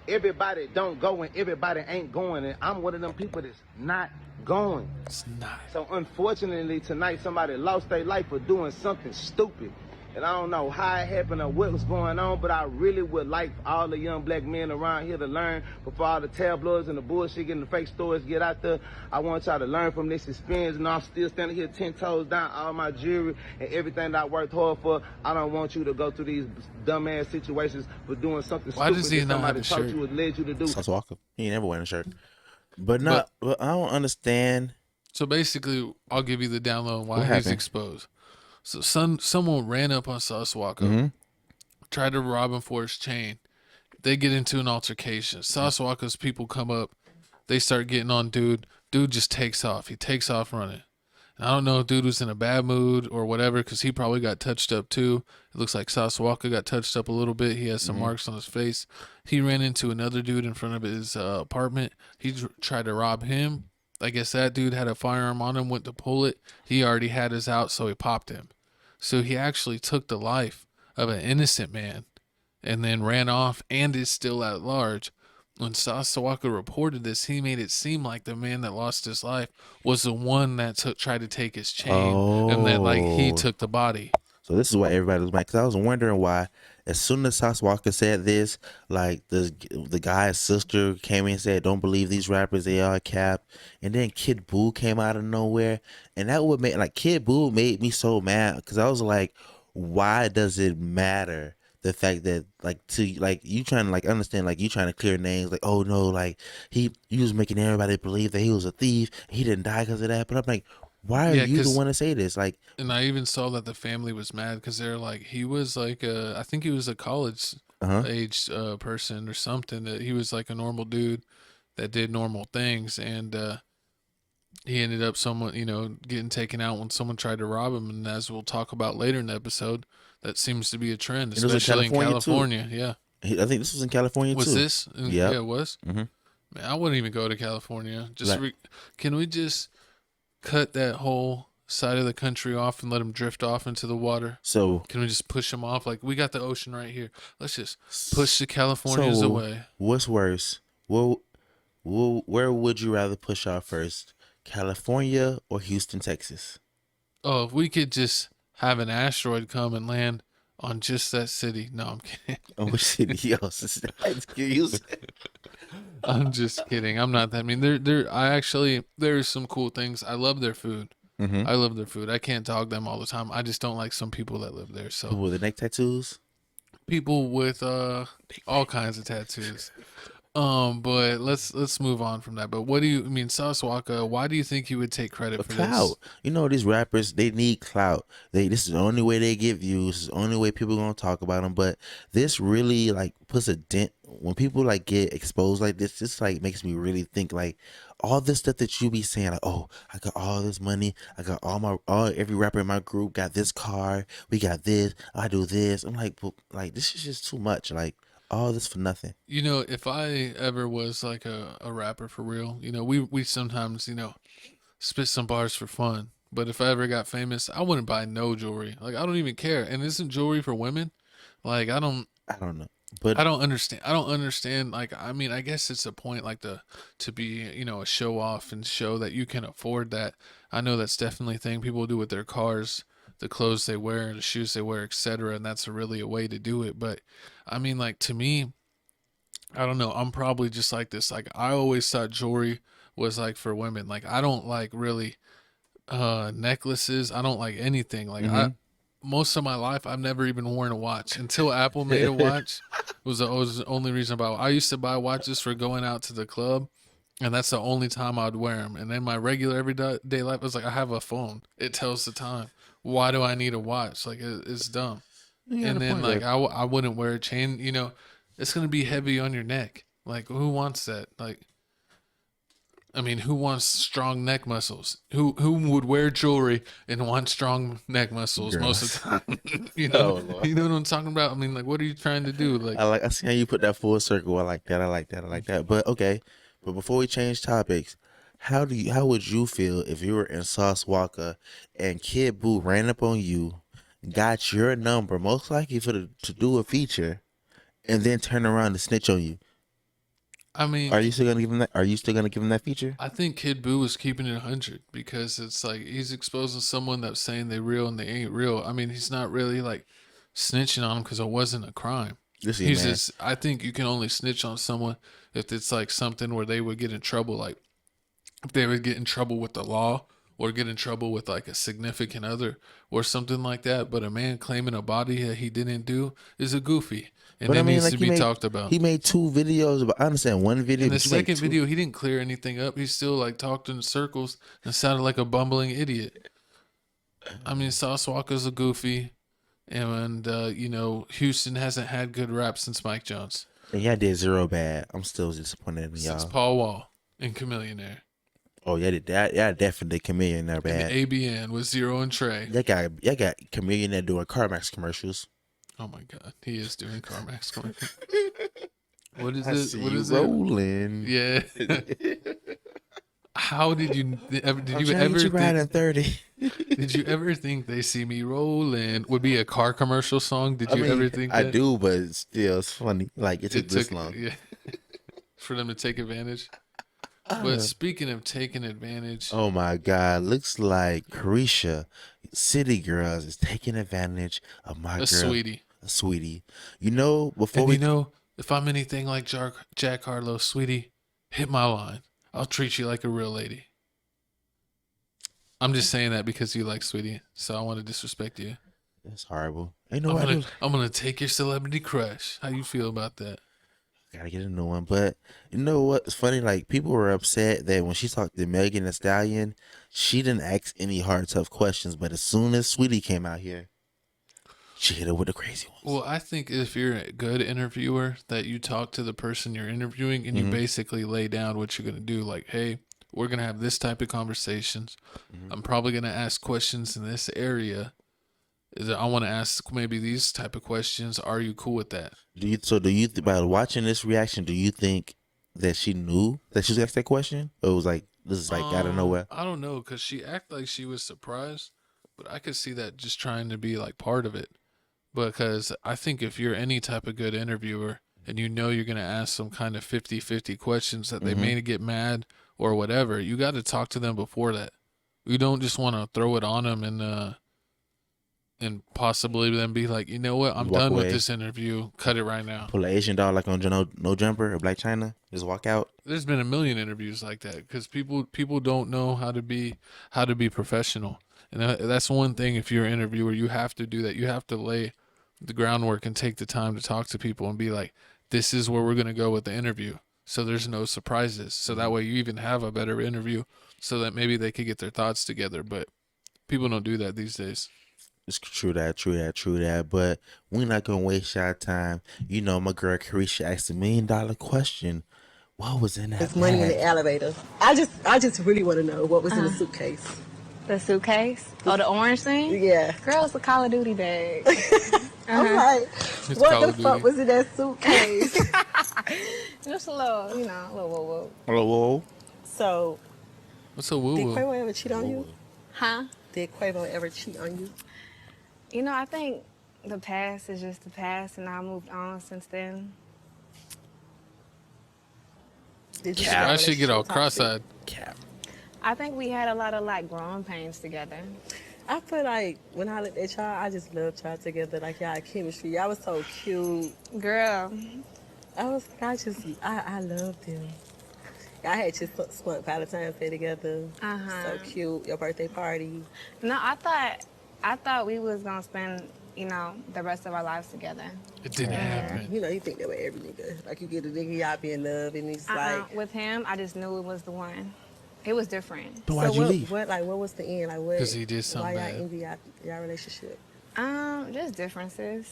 Everybody don't go and everybody ain't going. And I'm one of them people that's not going. It's not. So unfortunately tonight somebody lost their life for doing something stupid. And I don't know how it happened or what was going on, but I really would like all the young black men around here to learn before all the tabloids and the bullshit and the fake stories get out there. I want y'all to learn from this experience. And I'm still standing here 10 toes down, all my jewelry and everything that I worked hard for. I don't want you to go through these dumbass situations for doing something Why stupid does he that not somebody have a taught shirt? you or led you to do. Sauce Walker. He ain't never wearing a shirt. But not. But I don't understand. So basically, I'll give you the download on why What he's happened? exposed. So someone ran up on Sauce Walka, Mm-hmm. tried to rob him for his chain. They get into an altercation. Sauce Walka's people come up. They start getting on dude. Dude just takes off. He takes off running. And I don't know if dude was in a bad mood or whatever, because he probably got touched up too. It looks like Sauce Walka got touched up a little bit. He has some marks on his face. He ran into another dude in front of his apartment. He tried to rob him. I guess that dude had a firearm on him, went to pull it. He already had his out, so he popped him. So he actually took the life of an innocent man and then ran off and is still at large. When Sauce Walka reported this, he made it seem like the man that lost his life was the one that tried to take his chain and that like he Oh. took the body. So this is why everybody was mad, because I was wondering why, as soon as Sauce Walker said this, like the guy's sister came in and said, "Don't believe these rappers, they are cap." And then Kid Boo came out of nowhere, and that would make like Kid Boo made me so mad, because I was like, why does it matter? The fact that like to like you trying to like understand, like you trying to clear names, like, oh no, like he was making everybody believe that he was a thief, he didn't die because of that. But I'm like, why are Yeah, you the 'cause- one to say this? Like, And I even saw that the family was mad because they're like, he was like, I think he was a college age person or something, that he was like a normal dude that did normal things. And he ended up getting taken out when someone tried to rob him. And as we'll talk about later in the episode, that seems to be a trend, it was in especially in California, California. Yeah. I think this was in California Was too. this? Yep. Yeah, it was. Mhm. Man, I wouldn't even go to California. Just Like- can we just cut that whole side of the country off and let them drift off into the water? So Can we just push them off? Like, we got the ocean right here. Let's just push the Californians away. What's worse? Where would you rather push off first, California or Houston, Texas? Oh, if we could just have an asteroid come and land on just that city. No, I'm kidding. Oh, which city else is that? Houston. I'm just kidding. I'm not that. I mean, there's some cool things. I love their food. Mm-hmm. I love their food. I can't dog them all the time. I just don't like some people that live there. So With the neck tattoos. people with all kinds of tattoos. But let's move on from that. But what do you I mean, Sauce Walka? Why do you think you would take credit for Clout. this? You know, these rappers, they need clout. This is the only way they get views. This is the only way people gonna talk about them. But this really like puts a dent when people like get exposed like this. This like makes me really think like all this stuff that you be saying like, oh, I got all this money. I got every rapper in my group got this car. We got this. I do this. I'm like, well, like this is just too much. Like all this for nothing. You know, if I ever was like a rapper for real, you know, we sometimes, you know, spit some bars for fun. But if I ever got famous, I wouldn't buy no jewelry. Like I don't even care. And isn't jewelry for women? Like I don't know. But I don't understand. I don't understand. Like, I mean, I guess it's a point like to be, you know, a show off and show that you can afford that. I know that's definitely a thing people do with their cars, the clothes they wear, the shoes they wear, etc. And that's really a way to do it. But I mean, like to me, I don't know. I'm probably just like this. Like I always thought jewelry was like for women. Like I don't like really necklaces. I don't like anything. Like most of my life I've never even worn a watch until Apple made a watch. Was the only reason about I used to buy watches for going out to the club, and that's the only time I'd wear them. And then my regular everyday life was like I have a phone. It tells the time. Why do I need a watch? Like it's dumb. And then like I wouldn't wear a chain. You know, it's gonna be heavy on your neck. Like who wants that? Like I mean, who wants strong neck muscles? Who would wear jewelry and want strong neck muscles most of the time? You know, you know what I'm talking about. I mean, like, what are you trying to do? Like, I see how you put that full circle. I like that. But okay, but before we change topics, how would you feel if you were in Sauce Walka and Kid Boo ran up on you, got your number, most likely to do a feature, and then turn around and snitch on you? I mean, are you still gonna give him that? Are you still gonna give him that feature? I think Kid Boo is keeping it 100 because it's like he's exposing someone that's saying they real and they ain't real. I mean, he's not really like snitching on him because it wasn't a crime. He's just. I think you can only snitch on someone if it's like something where they would get in trouble, like if they would get in trouble with the law or get in trouble with like a significant other or something like that. But a man claiming a body that he didn't do is a goofy. And that needs to be talked about. He made 2 videos, but I understand one video. In the second video, he didn't clear anything up. He still like talked in circles and sounded like a bumbling idiot. I mean, Sauce Walka's a goofy, and you know, Houston hasn't had good rap since Mike Jones. And y'all did 0 bad. I'm still disappointed in y'all. Since Paul Wall and Chameleonaire. Oh, yeah, did that. Yeah, definitely Chameleonaire bad. And ABN with Zero and Trey. Y'all got Chameleonaire doing CarMax commercials. Oh my God, he is doing CarMax commercials. What is it? What is rolling? It? Yeah. How did you ever? Did you ever think riding 30? Did you ever think "They See Me Rolling" would be a car commercial song? Did you ever think that? I do, but still, it's funny. Like it took this long. Yeah. For them to take advantage. But speaking of taking advantage, oh my God, looks like Carisha, City Girls, is taking advantage of my girl, sweetie. You know, you know, if I'm anything like Jack Harlow, sweetie, hit my line. I'll treat you like a real lady. I'm just saying that because you like Sweetie, so I want to disrespect you. That's horrible. I'm gonna take your celebrity crush. How you feel about that? Gotta get a new one. But you know what's funny? Like people were upset that when she talked to Megan Thee Stallion, she didn't ask any hard, tough questions. But as soon as Sweetie came out here, she hit her with the crazy ones. Well, I think if you're a good interviewer, that you talk to the person you're interviewing and you basically lay down what you're going to do. Like, hey, we're going to have this type of conversations. I'm probably going to ask questions in this area. I want to ask maybe these type of questions. Are you cool with that? By watching this reaction, do you think that she knew that she was asked that question? Or it was like, this is like out of nowhere? I don't know, because she acted like she was surprised. But I could see that just trying to be like part of it. Because I think if you're any type of good interviewer and you know you're going to ask some kind of 50-50 questions that they may get mad or whatever, you got to talk to them before that. You don't just want to throw it on them and possibly then be like, you know what, I'm done with this interview. Cut it right now. Pull an Asian doll like on No Jumper or Black China. Just walk out. There's been a million interviews like that because people don't know how to be professional. And that's one thing. If you're an interviewer, you have to do that. You have to lay the groundwork and take the time to talk to people and be like, this is where we're going to go with the interview. so there's no surprises. So that way you even have a better interview, so that maybe they could get their thoughts together. But people don't do that these days. It's true that. But we're not gonna waste our time. You know, my girl Carisha asked $1 million question. What was in that It's money in the bag? elevator. I just really want to know what was in the suitcase. The suitcase? Oh, the orange thing? Yeah. Girl, it's a Call of Duty bag. I'm like, It's what Call the of fuck Duty. was in that suitcase? Just a little, you know, whoa. Hello. So, What's a did woo-woo? Quavo ever cheat on you? Huh? Did Quavo ever cheat on you? You know, I think the past is just the past, and I moved on since then. Did you I have a should get all relationship toxic? cross-eyed. Cap. I think we had a lot of like growing pains together. I feel like when I looked at y'all, I just loved y'all together. Like y'all had chemistry. Y'all was so cute. Girl, I loved them. Y'all had just spent Valentine's Day together. So cute. Your birthday party. no, I thought we was gonna spend, you know, the rest of our lives together. It didn't happen. You know, you think that way every nigga. Like you get a nigga, y'all be in love, and he's like. With him, I just knew it was the one. It was different. But why'd you what, leave? What was the end? Like what? 'Cause he did something Why bad. y'all envy y'all relationship? Just differences.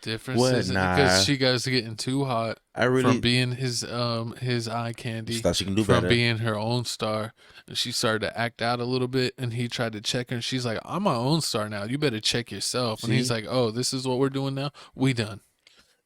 Differences Nah. because she got getting too hot. I really- from being his eye candy. She thought she can do from better. being her own star, and she started to act out a little bit. And he tried to check her, and she's like, "I'm my own star now. You better check yourself." And he's See? like, "Oh, this is what we're doing now. We done."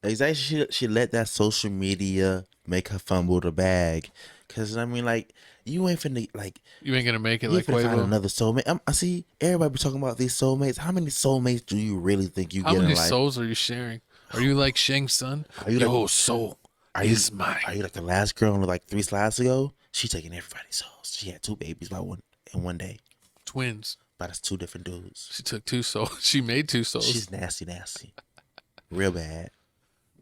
Exactly. She let that social media make her fumble the bag. Cause I mean, like, you ain't finna like. You ain't gonna make it You like finna find Quavo. another soulmate. I see everybody be talking about these soulmates. How many soulmates do you really think you How get many in life? souls are you sharing? Are you like Shang's son? Are you Your like- soul Are you is mine. Are you like the last girl on like 3 slides ago? She taking everybody's souls. She had 2 babies by one day. Twins. But that's 2 different dudes. She took 2 souls. She made 2 souls. She's nasty, real bad.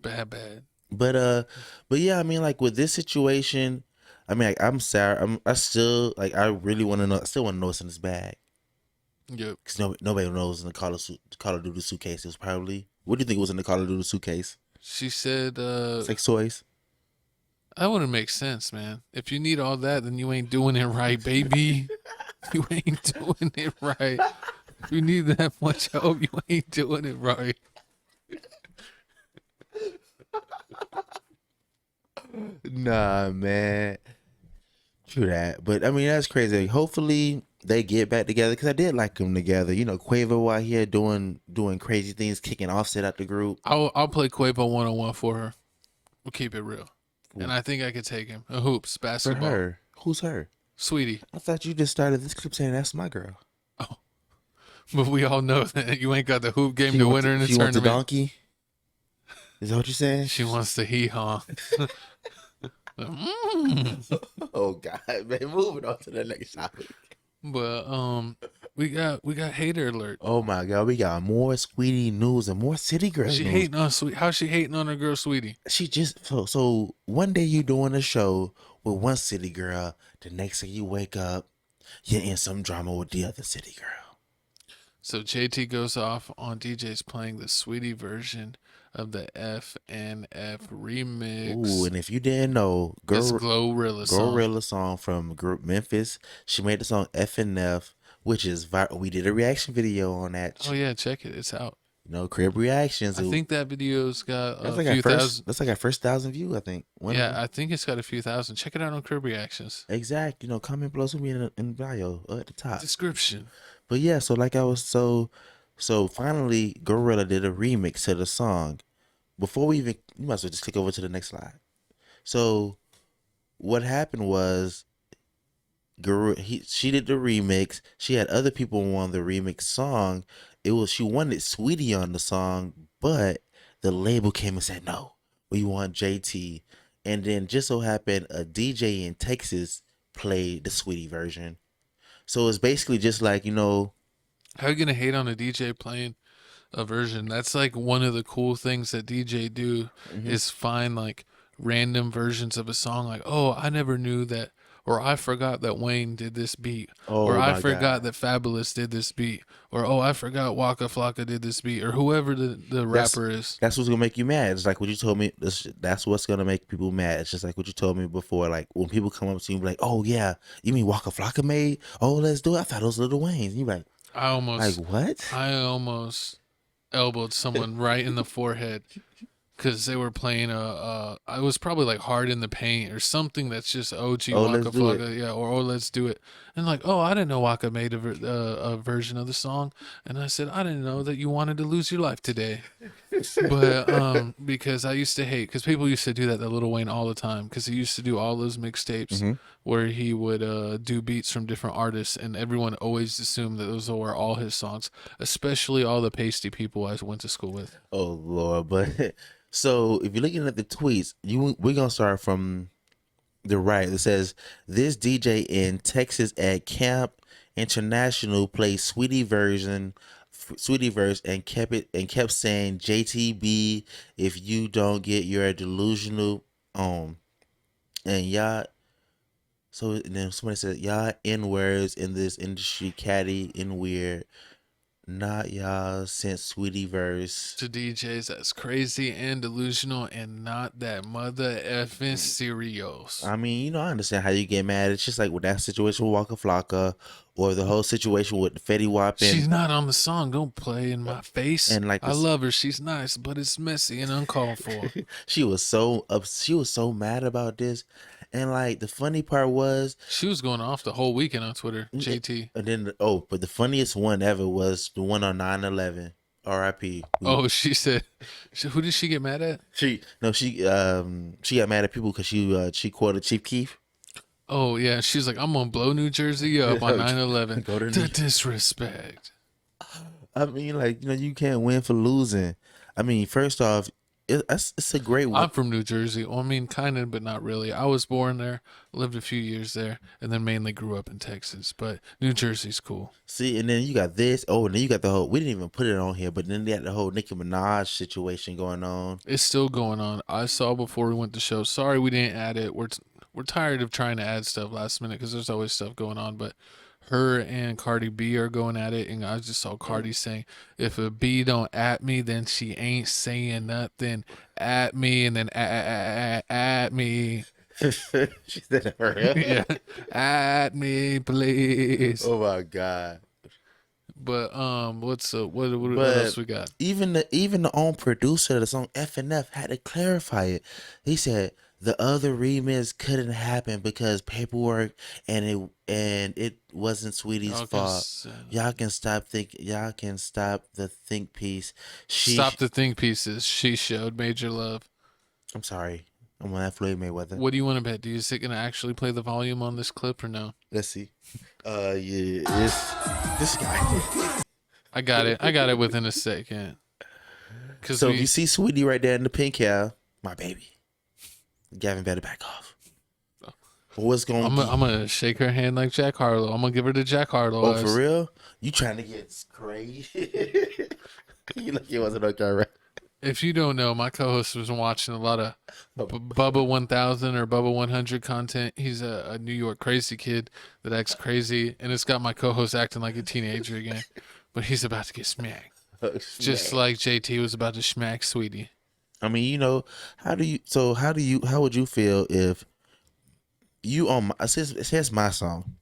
bad. But yeah, I mean, like with this situation, I mean, like, I'm sorry. I still like. I really want to know. I still want to know what's in this bag. Yep. Because nobody knows in the Call of Duty suitcase. It was probably. What do you think was in the Call of Duty suitcase? She said, Sex toys. that wouldn't make sense, man. If you need all that, then you ain't doing it right, baby. You ain't doing it right. If you need that much help, you ain't doing it right. Nah, man. True that. But I mean, that's crazy. Hopefully they get back together because I did like them together. You know, Quavo out here doing crazy things, kicking Offset out the group. I'll play Quavo 101 for her. We'll keep it real. And I think I could take him. A hoops, For basketball. her. Who's her? Sweetie. I thought you just started this clip saying that's my girl. But we all know that you ain't got the hoop game She to wants win her in the she wants a tournament. donkey? Is that what you're saying? She wants the hee-haw. Oh God, man! Moving on to the next topic. But we got hater alert. Oh my God, we got more Sweetie news and more City Girls She news. hating on Sweetie. How's she hating on her girl Sweetie? She just so one day you doing a show with one City Girl, the next day you wake up, you're in some drama with the other City Girl. So JT goes off on DJs playing the Sweetie version of the FNF remix. Ooh, and if you didn't know, This Glorilla song. Glorilla song from group Memphis. She made the song FNF, which is we did a reaction video on that. Oh yeah, check it. It's out. You know, Crib Reactions. I think that video's got that's a like few our first. thousand. That's like our first 1,000 views, I think. Yeah, I think it's got a few thousand. Check it out on Crib Reactions. Exact. You know, comment below to me in bio at the top. Description. But yeah, so like I was so finally Gorilla did a remix to the song. Before we might as well just click over to the next slide. So what happened was she did the remix. She had other people on the remix song. She wanted Sweetie on the song, but the label came and said no, we want JT. And then just so happened a DJ in Texas played the Sweetie version. So it's basically just like, you know, How are you gonna hate on a DJ playing a version? That's like one of the cool things that DJ do is find like random versions of a song. Like, oh, I never knew that, or I forgot that Wayne did this beat, Oh or I my forgot God. that Fabulous did this beat, or oh, I forgot Waka Flocka did this beat, or whoever the rapper is. That's what's gonna make you mad. It's like what you told me. That's what's gonna make people mad. It's just like what you told me before. Like when people come up to you and be like, "Oh yeah, you mean Waka Flocka made? Oh, let's do it." I thought it was Lil Wayne's. You like I almost what? I almost elbowed someone right in the forehead because they were playing I was probably like Hard in the Paint or something that's just OG Oh, Waka let's do it. Flocka, yeah, or oh, let's do it. And like, oh, I didn't know Waka made a version of the song, and I said I didn't know that you wanted to lose your life today, but because I used to hate because people used to do that to Lil Wayne all the time because he used to do all those mixtapes where he would do beats from different artists, and everyone always assumed that those were all his songs, especially all the pasty people I went to school with. Oh Lord, but so if you're looking at the tweets, we're gonna start from the right. It says this DJ in Texas at Camp International played Sweetie Verse and kept saying JTB if you don't get your delusional and y'all. So then somebody said y'all N words in this industry catty and weird. Not y'all sent Sweetie Verse To DJs that's crazy and delusional and not that mother effing serious. I mean, I understand how you get mad. It's just like with that situation with Waka Flocka or the whole situation with the Fetty Wap. She's not on the song. Don't play in my face. And like I love her. She's nice, but it's messy and uncalled for. she was so mad about this. And like the funny part was she was going off the whole weekend on Twitter. JT. And then but the funniest one ever was the one on 9/11. R.I.P. Oh, she said, who did she get mad at? She got mad at people because she quoted Chief Keef. Oh yeah, she's like, I'm gonna blow New Jersey up on 9/11. Go to The disrespect. I mean, like you can't win for losing. I mean, first off, it's a great one. I'm from New Jersey. Well, I mean, kind of, but not really. I was born there, lived a few years there, and then mainly grew up in Texas. But New Jersey's cool. See, and then you got this. Oh, and then you got the whole. We didn't even put it on here, but then they had the whole Nicki Minaj situation going on. It's still going on. I saw before we went to show. Sorry we didn't add it. We're tired of trying to add stuff last minute because there's always stuff going on. But her and Cardi B are going at it, and I just saw Cardi saying, "If a B don't at me, then she ain't saying nothing. At me, and then at me." She said, "Her, yeah, at me, please." Oh my God. But what else we got? Even the own producer of the song F&F had to clarify it. He said the other remix couldn't happen because paperwork and it wasn't Sweetie's fault. Y'all can stop the think piece. Stop the think pieces. She showed Major Love. I'm sorry. I'm on that Floyd Mayweather. What do you want to bet? Is it gonna actually play the volume on this clip or no? Let's see. Yeah, it's this guy. I got it within a second. So you see Sweetie right there in the pink hair, my baby. Gavin better back off. What's going on? I'm gonna shake her hand like Jack Harlow. I'm gonna give her to Jack Harlow. Oh, for real? You trying to get crazy? You like it wasn't okay, right? If you don't know, my co-host was watching a lot of Bubba 1000 or Bubba 100 content. He's a New York crazy kid that acts crazy, and it's got my co-host acting like a teenager again. But he's about to get smacked, just like JT was about to smack Sweetie. I mean, how would you feel if you on it says my song?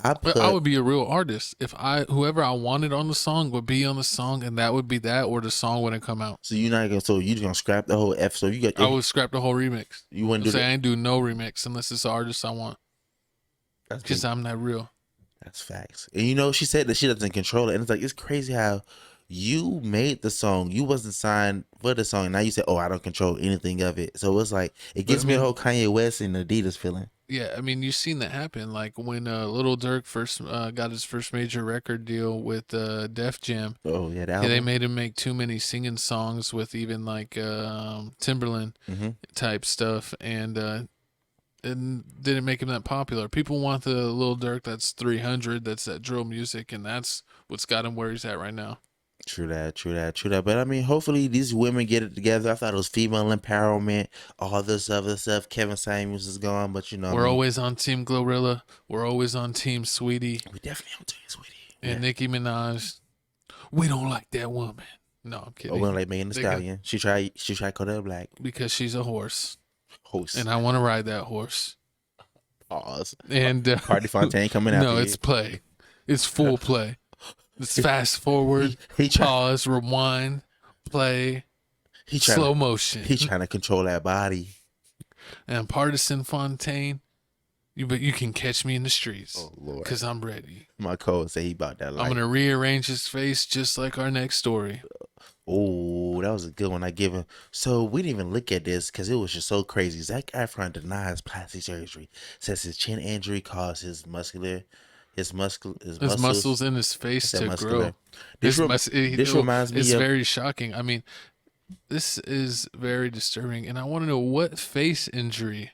I would be a real artist if whoever I wanted on the song would be on the song, and that would be that, or the song wouldn't come out. So you're not gonna. So you gonna scrap the whole F? So you got. I would scrap the whole remix. You wouldn't do that? I ain't do no remix unless it's the artist I want. Because I'm not real. That's facts. And she said that she doesn't control it, and it's like it's crazy how you made the song. You wasn't signed for the song, and now you say, "Oh, I don't control anything of it." So it's like it gives me a whole Kanye West and Adidas feeling. Yeah, I mean, you've seen that happen. Like when Lil Durk first got his first major record deal with Def Jam. Oh yeah, they made him make too many singing songs with even like Timberland type stuff, and didn't make him that popular. People want the Lil Durk that's 300, that's that drill music, and that's what's got him where he's at right now. True that, true that, true that. But I mean, hopefully these women get it together. I thought it was female empowerment, all this other stuff. Kevin Samuels is gone, but you know, We're always on Team Glorilla. We're always on Team Sweetie. we definitely on Team Sweetie. And Nicki Minaj. We don't like that woman. No, I'm Oh, kidding. we don't like Megan Thee They got- Stallion. She tried Kodak Black. Because she's a horse. Host. And I want to ride that horse. Pause. And Party Fontaine coming after No, you. it's play. It's full play. It's fast forward, pause, rewind, play, slow motion. He trying to control that body. And Partisan Fontaine, you can catch me in the streets. Oh Lord, because I'm ready. My code say he about that life. I'm gonna rearrange his face just like our next story. Oh, that was a good one. I give him. So we didn't even look at this because it was just so crazy. Zac Efron denies plastic surgery. Says his chin injury caused his muscles in his face to grow. This reminds me It's of, very shocking. I mean, this is very disturbing, and I want to know what face injury.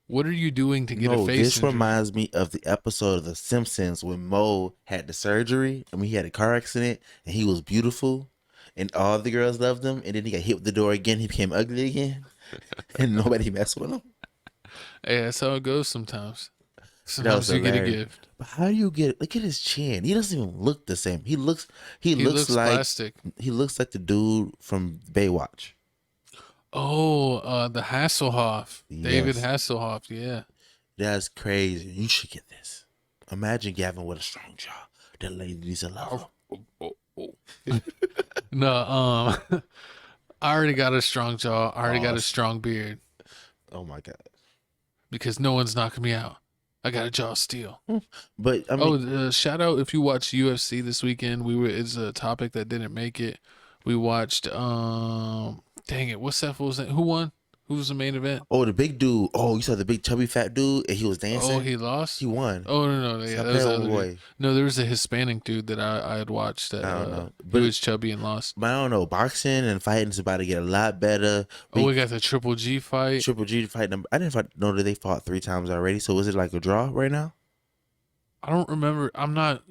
What are you doing to get a face this injury? reminds me of the episode of The Simpsons when Mo had the surgery. I mean, he had a car accident and he was beautiful, and all the girls loved him. And then he got hit with the door again. He became ugly again, and nobody messed with him. Hey, that's how it goes sometimes. Sometimes you get a gift. But how do you get? Look at his chin. He doesn't even look the same. He looks like plastic. He looks like the dude from Baywatch. Oh, the Hasselhoff. David Yes. Hasselhoff, yeah. That's crazy. You should get this. Imagine Gavin with a strong jaw. That lady needs a love. No, I already got a strong jaw. I already got a strong beard. Oh my God. Because no one's knocking me out. I got a jaw steel. But I mean, shout out if you watched UFC this weekend. It's a topic that didn't make it. We watched dang it, what's that fool's name? Who won? Who was the main event? oh, the big dude. Oh, you saw the big chubby fat dude and he was dancing? Oh, he lost? He won. Oh no, yeah, Stop that was playing the with other boy. dude. No, there was a Hispanic dude that I had watched that I don't know. he But was chubby and lost. But I don't know. Boxing and fighting is about to get a lot better. We got the Triple G fight. Triple G fight. I didn't know that they fought 3 times already. So is it like a draw right now? I don't remember. I'm not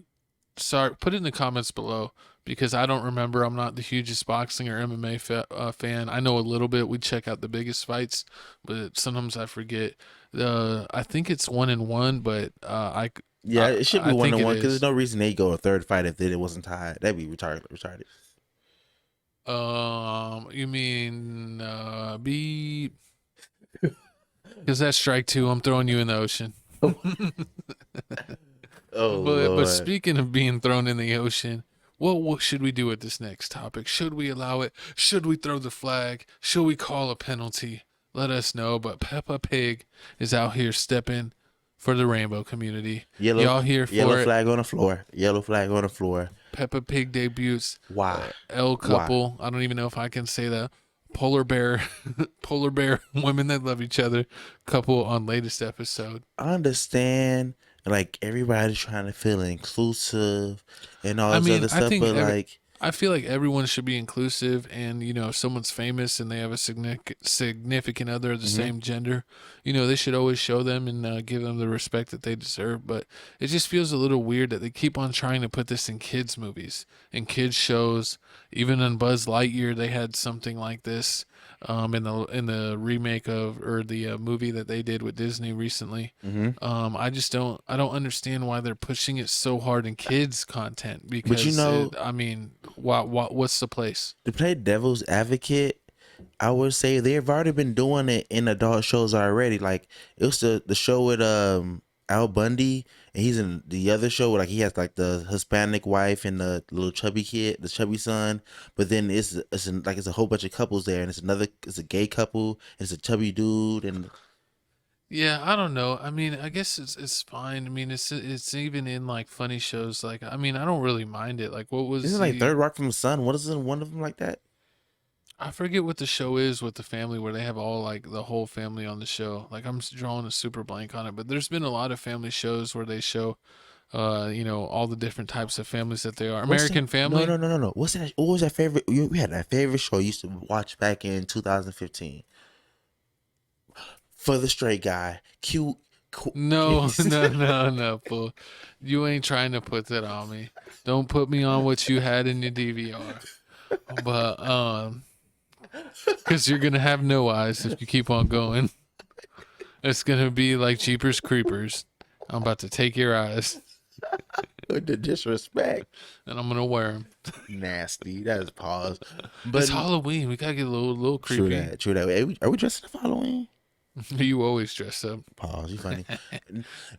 sorry. Put it in the comments below because I don't remember. I'm not the hugest boxing or MMA fan. I know a little bit. We check out the biggest fights, but sometimes I forget. I think it's 1-1, but it should be 1-1 because is. there's no reason they go a third fight if it wasn't tied. That'd be retarded. You mean B? Because that's strike 2. I'm throwing you in the ocean. But speaking of being thrown in the ocean, what should we do with this next topic? Should we allow it? Should we throw the flag? Should we call a penalty? Let us know. But Peppa Pig is out here stepping for the rainbow community. Y'all here for yellow it? flag on the floor. Yellow flag on the floor. Peppa Pig debuts. Why? L couple. I don't even know if I can say that. Polar bear women that love each other couple on latest episode. I understand, like, everybody's trying to feel inclusive and all this other stuff, but I feel like everyone should be inclusive, and if someone's famous and they have a significant other of the same gender, they should always show them and give them the respect that they deserve. But it just feels a little weird that they keep on trying to put this in kids' movies and kids' shows. Even in Buzz Lightyear, they had something like this in the remake or the movie that they did with Disney recently. I don't understand why they're pushing it so hard in kids content because what's the place? To play devil's advocate, I would say they've already been doing it in adult shows already. Like, it was the show with Al Bundy, and he's in the other show where, like, he has like the Hispanic wife and the little chubby kid, the chubby son. But then it's a whole bunch of couples there, and it's a gay couple, and it's a chubby dude, and yeah, I don't know. I mean, I guess it's fine. I mean, it's even in like funny shows. Like, I mean, I don't really mind it. Like, what was isn't it like Third Rock from the Sun? What is it? One of them like that? I forget what the show is with the family where they have all like the whole family on the show. Like, I'm drawing a super blank on it, but there's been a lot of family shows where they show, all the different types of families that they are. American Family. No. What's that? What was that favorite? We had that favorite show I used to watch back in 2015. For the straight guy, cute, No, no, fool. You ain't trying to put that on me. Don't put me on what you had in your DVR. But because you're gonna have no eyes if you keep on going. It's gonna be like Jeepers Creepers. I'm about to take your eyes. With the disrespect. And I'm gonna wear them. Nasty. That is pause. But it's Halloween. We gotta get a little creepy. True that. Hey, are we dressing up for Halloween? You always dress up. Pause. You funny.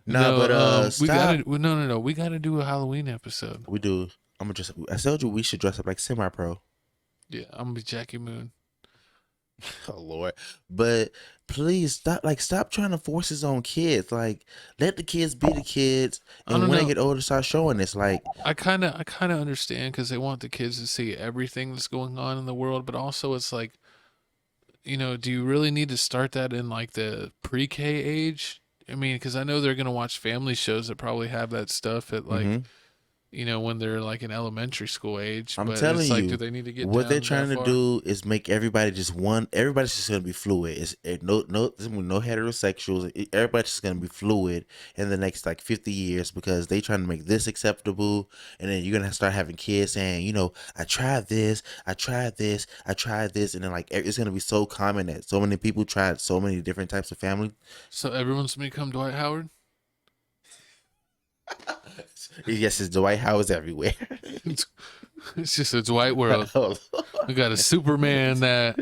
We gotta we gotta do a Halloween episode. We do. I'm gonna dress up. I told you we should dress up like semi-pro. Yeah, I'm gonna be Jackie Moon. Oh Lord. But please stop trying to force this on kids. Like, let the kids be the kids, and when they get older, start showing this. Like, I kind of understand because they want the kids to see everything that's going on in the world, but also it's like, you know, do you really need to start that in like the pre-K age? I mean, because I know they're gonna watch family shows that probably have that stuff at like, you know, when they're like in elementary school age. I'm telling you, do they need to get what down they're trying that to far? do is make everybody just one. Everybody's just gonna be fluid. No heterosexuals. Everybody's just gonna be fluid in the next like 50 years because they trying to make this acceptable, and then you're gonna start having kids saying, you know, I tried this, and then like it's gonna be so common that so many people tried so many different types of family. So everyone's gonna become Dwight Howard. Yes, it's Dwight Howard's everywhere. It's just a Dwight world. We got a Superman that.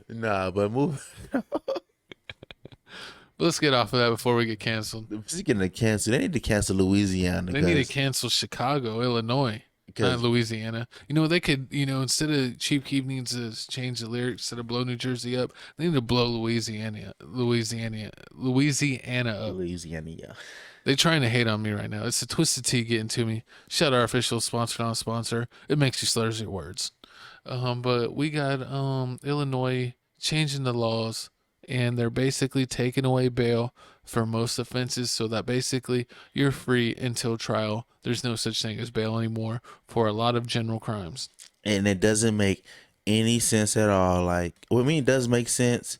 Nah, but move. Let's get off of that before we get canceled. Speaking of cancel, they need to cancel Louisiana. They need to cancel Chicago, Illinois, not Louisiana. You know, they could, you know, instead of Chief Keef needs to change the lyrics instead of blow New Jersey up, they need to blow Louisiana up. Louisiana. They're trying to hate on me right now. It's the Twisted Tea getting to me. Shout our official sponsor, non-sponsor. It makes you slurs your words. But we got Illinois changing the laws, and they're basically taking away bail for most offenses, so that basically you're free until trial. There's no such thing as bail anymore for a lot of general crimes. And it doesn't make any sense at all. Like, well, I mean, it does make sense,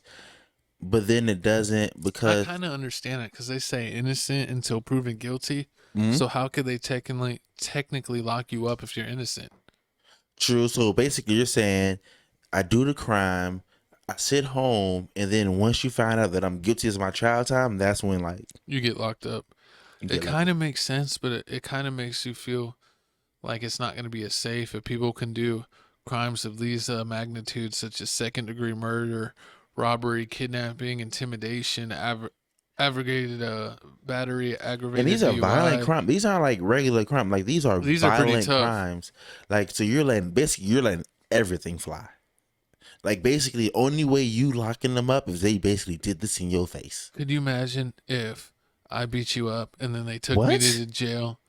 but then it doesn't because I kind of understand it because they say innocent until proven guilty. So how could they technically lock you up if you're innocent? True. So basically, you're saying I do the crime, I sit home, and then once you find out that I'm guilty as my trial time, that's when like you get locked up. It kind of makes sense, but it kind of makes you feel like it's not going to be as safe if people can do crimes of these magnitudes, such as second-degree murder, robbery, kidnapping, intimidation, aggravated battery, aggravated. And these are DUI. violent crimes. These aren't like regular crime. Like these are violent crimes. Like, so you're letting everything fly. Like, basically, only way you locking them up is they basically did this in your face. Could you imagine if I beat you up and then they took me to jail,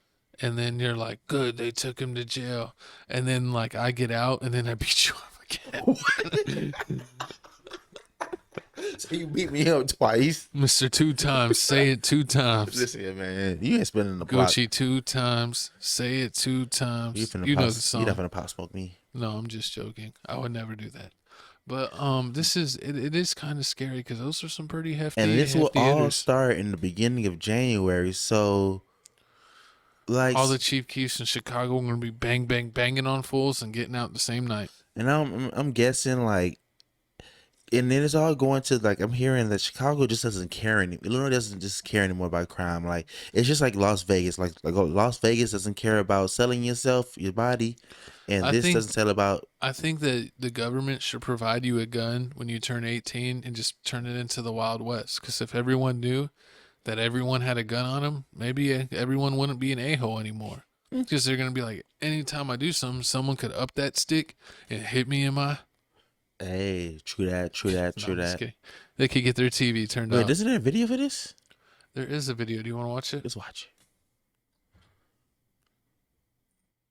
and then you're like, good, they took him to jail, and then like I get out and then I beat you up again. So you beat me up twice, Mr. 2 times. Say it 2 times. Listen, man, you ain't spending the block. Gucci 2 times. Say it 2 times. You know the song. You're not gonna pop smoke me. No, I'm just joking. I would never do that. But this is it is kind of scary because those are some pretty hefty. And this will all hitters. start in the beginning of January. So, like, all the Chief Keefs in Chicago are going to be banging on fools and getting out the same night. And I'm guessing like, and then it's all going to like, I'm hearing that Chicago just doesn't care anymore. Illinois doesn't just care anymore about crime. Like, it's just like Las Vegas. Like Las Vegas doesn't care about selling yourself, your body. And this doesn't tell about. I think that the government should provide you a gun when you turn 18 and just turn it into the Wild West. Because if everyone knew that everyone had a gun on them, maybe everyone wouldn't be an a-hole anymore. Because they're going to be like, anytime I do something, someone could up that stick and hit me in my. Hey, true that. They could get their TV turned off. Wait, isn't there a video for this? There is a video. Do you want to watch it? Let's watch it.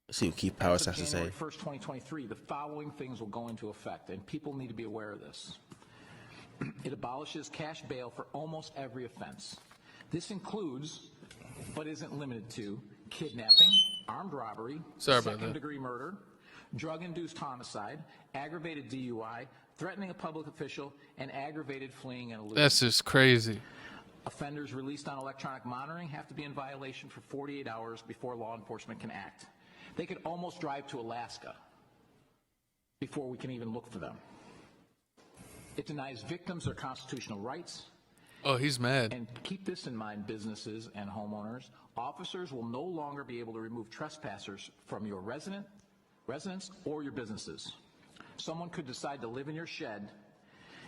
Let's see what Keith Powers has to say. January 1st, 2023, the following things will go into effect, and people need to be aware of this. It abolishes cash bail for almost every offense. This includes, but isn't limited to, kidnapping, armed robbery, second-degree murder, drug-induced homicide, aggravated DUI, threatening a public official, and aggravated fleeing and eluding. That's just crazy. Offenders released on electronic monitoring have to be in violation for 48 hours before law enforcement can act. They could almost drive to Alaska before we can even look for them. It denies victims their constitutional rights. Oh, he's mad. And keep this in mind, businesses and homeowners. Officers will no longer be able to remove trespassers from your residence or your businesses. Someone could decide to live in your shed,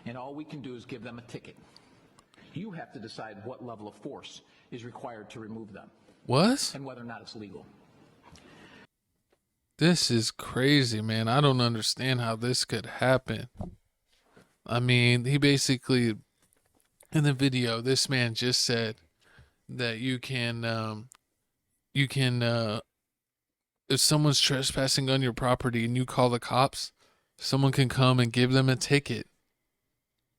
and all we can do is give them a ticket. You have to decide what level of force is required to remove them. What? And whether or not it's legal. This is crazy, man. I don't understand how this could happen. I mean, he basically, in the video, this man just said that you can, if someone's trespassing on your property and you call the cops, someone can come and give them a ticket.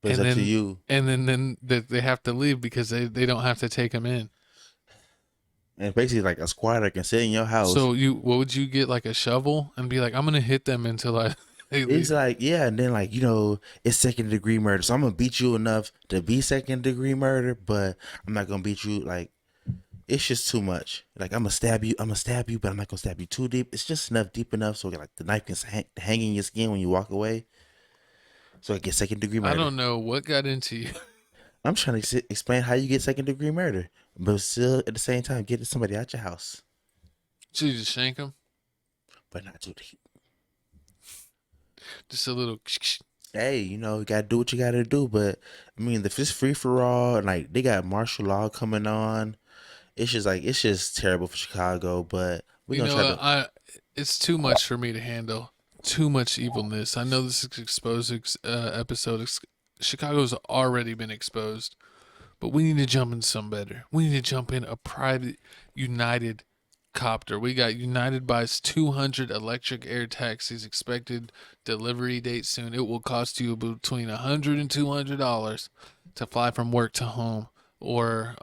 But it's up to you. And then they have to leave because they don't have to take them in. And basically, like a squatter can sit in your house. So what would you get, like a shovel and be like, I'm gonna hit them until they leave? It's like, yeah, and then like, you know, it's 2nd degree murder, so I'm gonna beat you enough to be 2nd degree murder, but I'm not gonna beat you. Like, it's just too much. Like, I'm gonna stab you, but I'm not gonna stab you too deep. It's just enough, deep enough, so like the knife can hang in your skin when you walk away. So I get 2nd degree murder. I don't know what got into you. I'm trying to explain how you get 2nd degree murder, but still at the same time getting somebody out your house. So you just shank them? But not too deep. Just a little. Hey, you know, you gotta do what you gotta do. But I mean, if it's free for all, and like they got martial law coming on, it's just terrible for Chicago. But we gonna try to. It's too much for me to handle. Too much evilness. I know this is exposed episode. Chicago's already been exposed, but we need to jump in some better. We need to jump in a private United copter. We got United buys 200 electric air taxis, expected delivery date soon. It will cost you between $100 and $200 to fly from work to home, or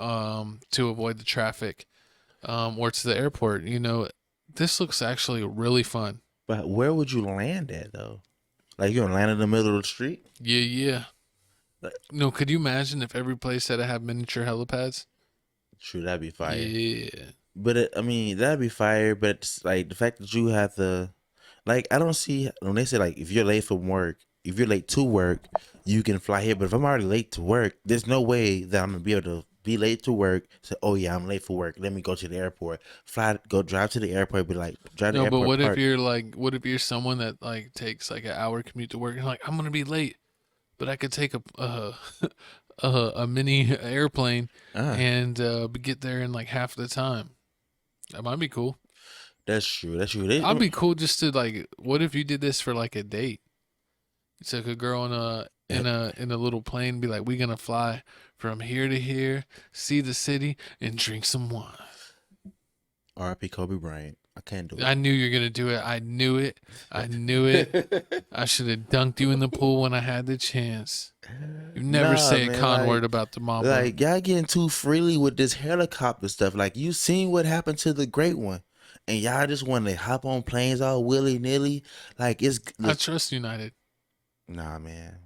to avoid the traffic, or to the airport. You know, this looks actually really fun. But where would you land at though? Like, you're gonna land in the middle of the street? Yeah. No, could you imagine if every place had to have miniature helipads? True, that'd be fire. Yeah. But I mean, that'd be fire. But it's like the fact that you have to, like, I don't see when they say like if you're late from work, if you're late to work, you can fly here. But if I'm already late to work, there's no way that I'm gonna be able to be late to work. Say, oh yeah, I'm late for work. Let me go to the airport. Drive to the airport. Be like, drive to the airport. No, but what if you're someone that like takes like an hour commute to work and like, I'm gonna be late, but I could take a mini airplane and get there in like half the time. That might be cool. That's true. I'd be cool just to like. What if you did this for like a date? You took a girl in a little plane. Be like, we're gonna fly from here to here, see the city, and drink some wine. R.I.P. Kobe Bryant. I can't do it. I knew you were gonna do it. I knew it. I should have dunked you in the pool when I had the chance. You never say a con word about the mama. Like, y'all getting too freely with this helicopter stuff. Like, you seen what happened to the great one, and y'all just want to hop on planes all willy nilly. Like, I trust United. Nah, man.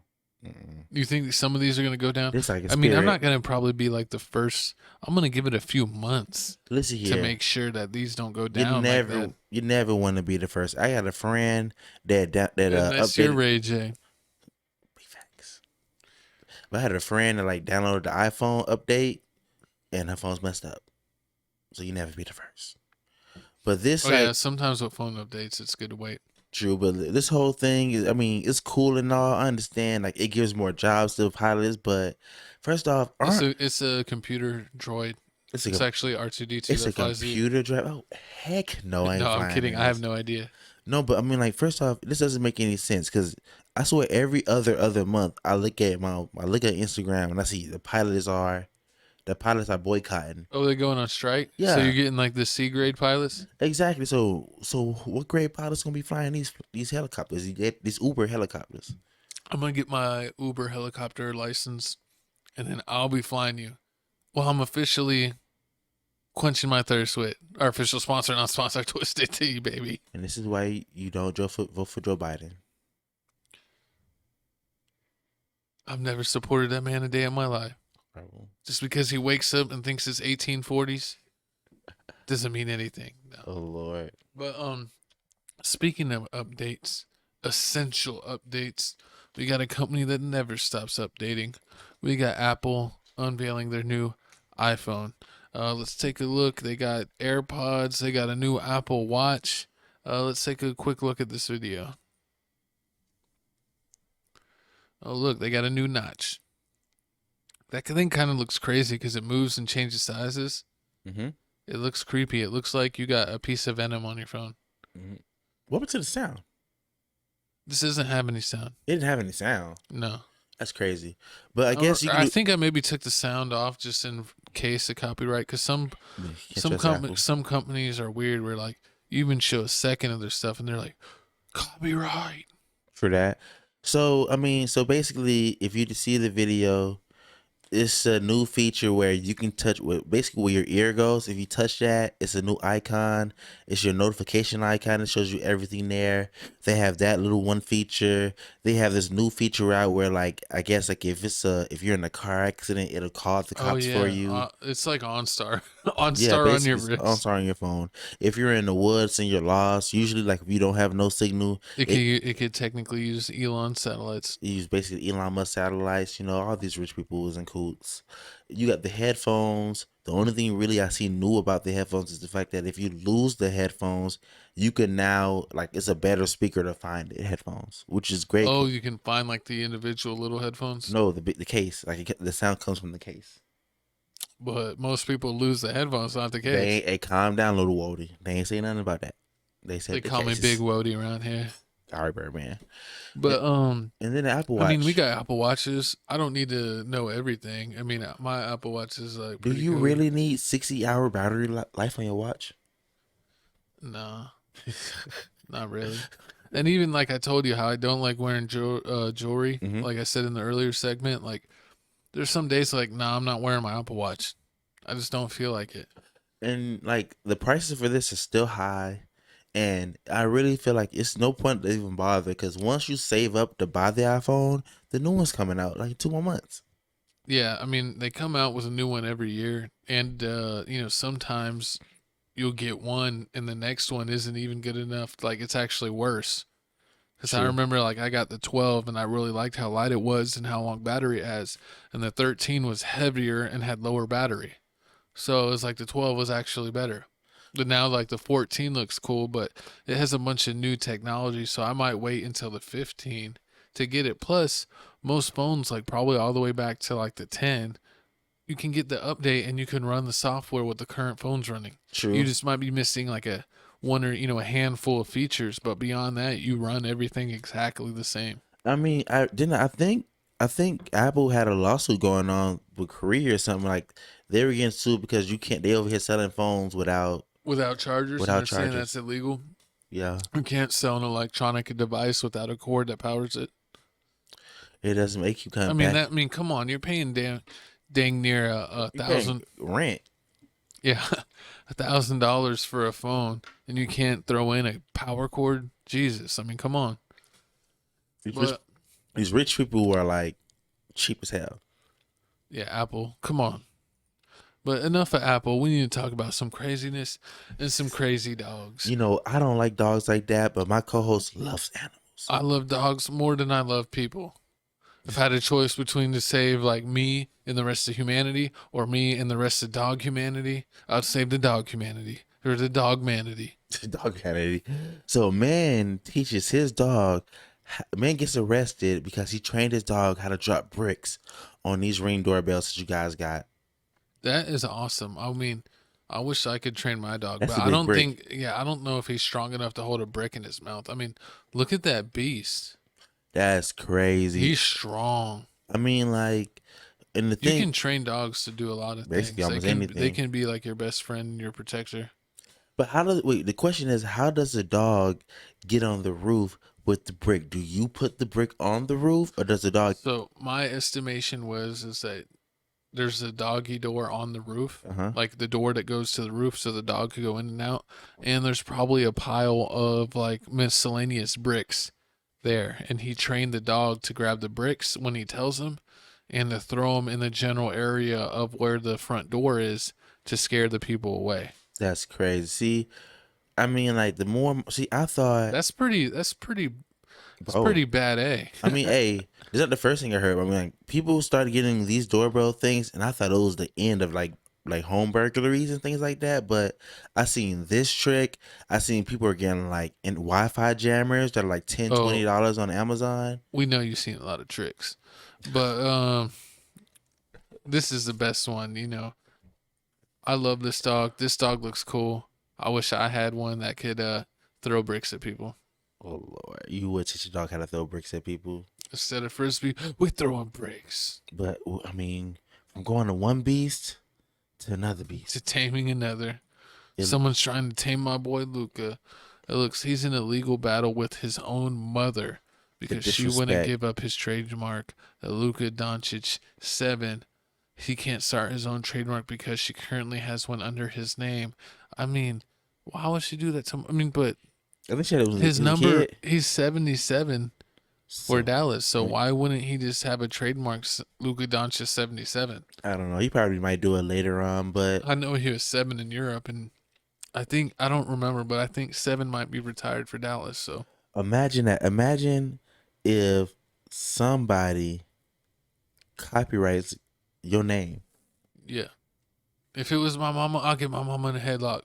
Mm-mm. You think some of these are gonna go down? It's like I mean, I'm not gonna probably be like the first. I'm gonna give it a few months. Listen here, to make sure that these don't go down. You never want to be the first. I got a friend that that's your Ray J. Facts. But I had a friend that like downloaded the iPhone update, and her phone's messed up. So you never be the first. But this, yeah, sometimes with phone updates, it's good to wait. True, but this whole thing is, I mean, it's cool and all. I understand, like, it gives more jobs to pilots, but first off, it's a computer droid. It's actually R2-D2. It's a computer droid. Oh, heck no, I'm kidding. I have no idea. No, but I mean, like, first off, this doesn't make any sense because I swear every other month I look at Instagram and I see the pilots are boycotting. Oh, they're going on strike? Yeah. So you're getting like the C grade pilots? Exactly. So what grade pilots gonna be flying these helicopters? These Uber helicopters? I'm gonna get my Uber helicopter license, and then I'll be flying you. Well, I'm officially quenching my thirst with our official sponsor, not sponsor, Twisted Tea, baby. And this is why you don't vote for Joe Biden. I've never supported that man a day in my life. problem. Just because he wakes up and thinks it's 1840s doesn't mean anything. No. Oh Lord. But speaking of updates, essential updates, we got a company that never stops updating. We got Apple unveiling their new iPhone. Let's take a look. They got AirPods. They got a new Apple Watch. Let's take a quick look at this video. Oh, look, they got a new notch. That thing kind of looks crazy because it moves and changes sizes. Mm-hmm. It looks creepy. It looks like you got a piece of venom on your phone. Mm-hmm. What happened to the sound? This doesn't have any sound. It didn't have any sound. No. That's crazy. But I guess you can I think I maybe took the sound off just in case of copyright, because some companies are weird where like you even show a second of their stuff and they're like copyright for that. So I mean, so basically, if you see the video, it's a new feature where you can touch with basically where your ear goes. If you touch that, it's a new icon. It's your notification icon. It shows you everything there. They have that little one feature. They have this new feature out where, like, I guess like if you're in a car accident, it'll call the cops for you. It's like OnStar, OnStar on your wrist, OnStar on your phone. If you're in the woods and you're lost, usually like if you don't have no signal, it could technically use Elon satellites. Use basically Elon Musk satellites. You know, all these rich people was in coots. You got the headphones. The only thing really I see new about the headphones is the fact that if you lose the headphones, you can now, like, it's a better speaker to find the headphones, which is great. Oh, you can find like the individual little headphones? No, the case. Like the sound comes from the case. But most people lose the headphones, not the case. Hey, calm down, little Wody. They ain't say nothing about that. They said they call me Big Wody around here. All right, Birdman. But and then the Apple Watch. I mean, we got Apple Watches. I don't need to know everything. I mean, my Apple Watch is like. Do you really need 60-hour battery life on your watch? No, not really. And even like I told you, how I don't like wearing jewelry. Mm-hmm. Like I said in the earlier segment, like there's some days like, nah, I'm not wearing my Apple Watch. I just don't feel like it. And like the prices for this is still high. And I really feel like it's no point to even bother, because once you save up to buy the iPhone, the new one's coming out like 2 more months. Yeah, I mean, they come out with a new one every year. And, sometimes you'll get one and the next one isn't even good enough. Like, it's actually worse. Because I remember, like, I got the 12 and I really liked how light it was and how long battery it has. And the 13 was heavier and had lower battery. So it was like the 12 was actually better. But now, like, the 14 looks cool, but it has a bunch of new technology, so I might wait until the 15 to get it. Plus, most phones, like, probably all the way back to, like, the 10, you can get the update and you can run the software with the current phones running. True. You just might be missing, like, a handful of features, but beyond that, you run everything exactly the same. I mean, I think Apple had a lawsuit going on with Korea or something. Like, they were getting sued because they over here selling phones without chargers. Saying that's illegal. Yeah. You can't sell an electronic device without a cord that powers it. It doesn't make you come back. Come on, you're paying dang near a $1,000 rent. Yeah, $1,000 for a phone, and you can't throw in a power cord. Jesus, I mean, come on. These rich people are like cheap as hell. Yeah, Apple, come on. But enough of Apple. We need to talk about some craziness and some crazy dogs. You know, I don't like dogs like that, but my co-host loves animals. I love dogs more than I love people. If I had a choice between to save like me and the rest of humanity or me and the rest of dog humanity, I'd save the dog humanity or the dog manity. Dog humanity. So man teaches his dog. Man gets arrested because he trained his dog how to drop bricks on these Ring doorbells that you guys got. That is awesome. I mean, I wish I could train my dog, That's but a I don't big think, I don't know if he's strong enough to hold a brick in his mouth. I mean, look at that beast. That's crazy. He's strong. I mean, like, and the thing, you can train dogs to do a lot of basically things. almost anything. They can be like your best friend and your protector. But the question is, how does a dog get on the roof with the brick? Do you put the brick on the roof, or does the dog? So my estimation is that there's a doggy door on the roof, like the door that goes to the roof so the dog could go in and out. And there's probably a pile of like miscellaneous bricks there. And he trained the dog to grab the bricks when he tells him. and to throw them in the general area of where the front door is to scare the people away. That's crazy. See, I mean, like I thought That's pretty bad, eh? I mean, hey, it's not the first thing I heard. I mean, like, people started getting these doorbell things, and I thought it was the end of like home burglaries and things like that. But I seen this trick. I seen people are getting like in Wi-Fi jammers that are like $10-$20 on Amazon. We know you've seen a lot of tricks, but this is the best one. You know, I love this dog. This dog looks cool. I wish I had one that could throw bricks at people. Oh Lord, you would teach your dog how to throw bricks at people instead of frisbee. We're throwing bricks. But I mean, from going to one beast to another beast, to taming another. Someone's trying to tame my boy Luka. It looks he's in a legal battle with his own mother because she wouldn't give up his trademark. Luka Doncic 7. He can't start his own trademark because she currently has one under his name. I mean, why would she do that to him? I mean, but I think it was his number, he's 77 for Dallas. So why wouldn't he just have a trademark Luka Doncic 77? I don't know. He probably might do it later on, but I know he was 7 in Europe, and I don't remember, but I think 7 might be retired for Dallas. So imagine that. Imagine if somebody copyrights your name. Yeah. If it was my mama, I'll get my mama in a headlock.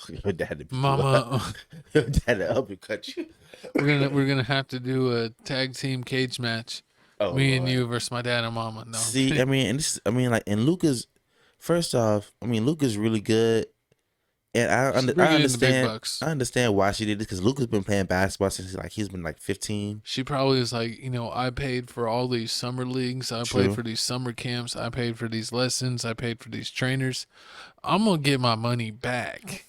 Your dad, mama, your dad will help you cut you. We're gonna have to do a tag team cage match. Oh, me and you versus my dad and mama. No. See, I mean, and Luka's. First off, I mean, Luka's really good, and I understand. I understand why she did this because Luka's been playing basketball since he's been like 15. She probably was like, I paid for all these summer leagues. I paid for these summer camps. I paid for these lessons. I paid for these trainers. I'm gonna get my money back.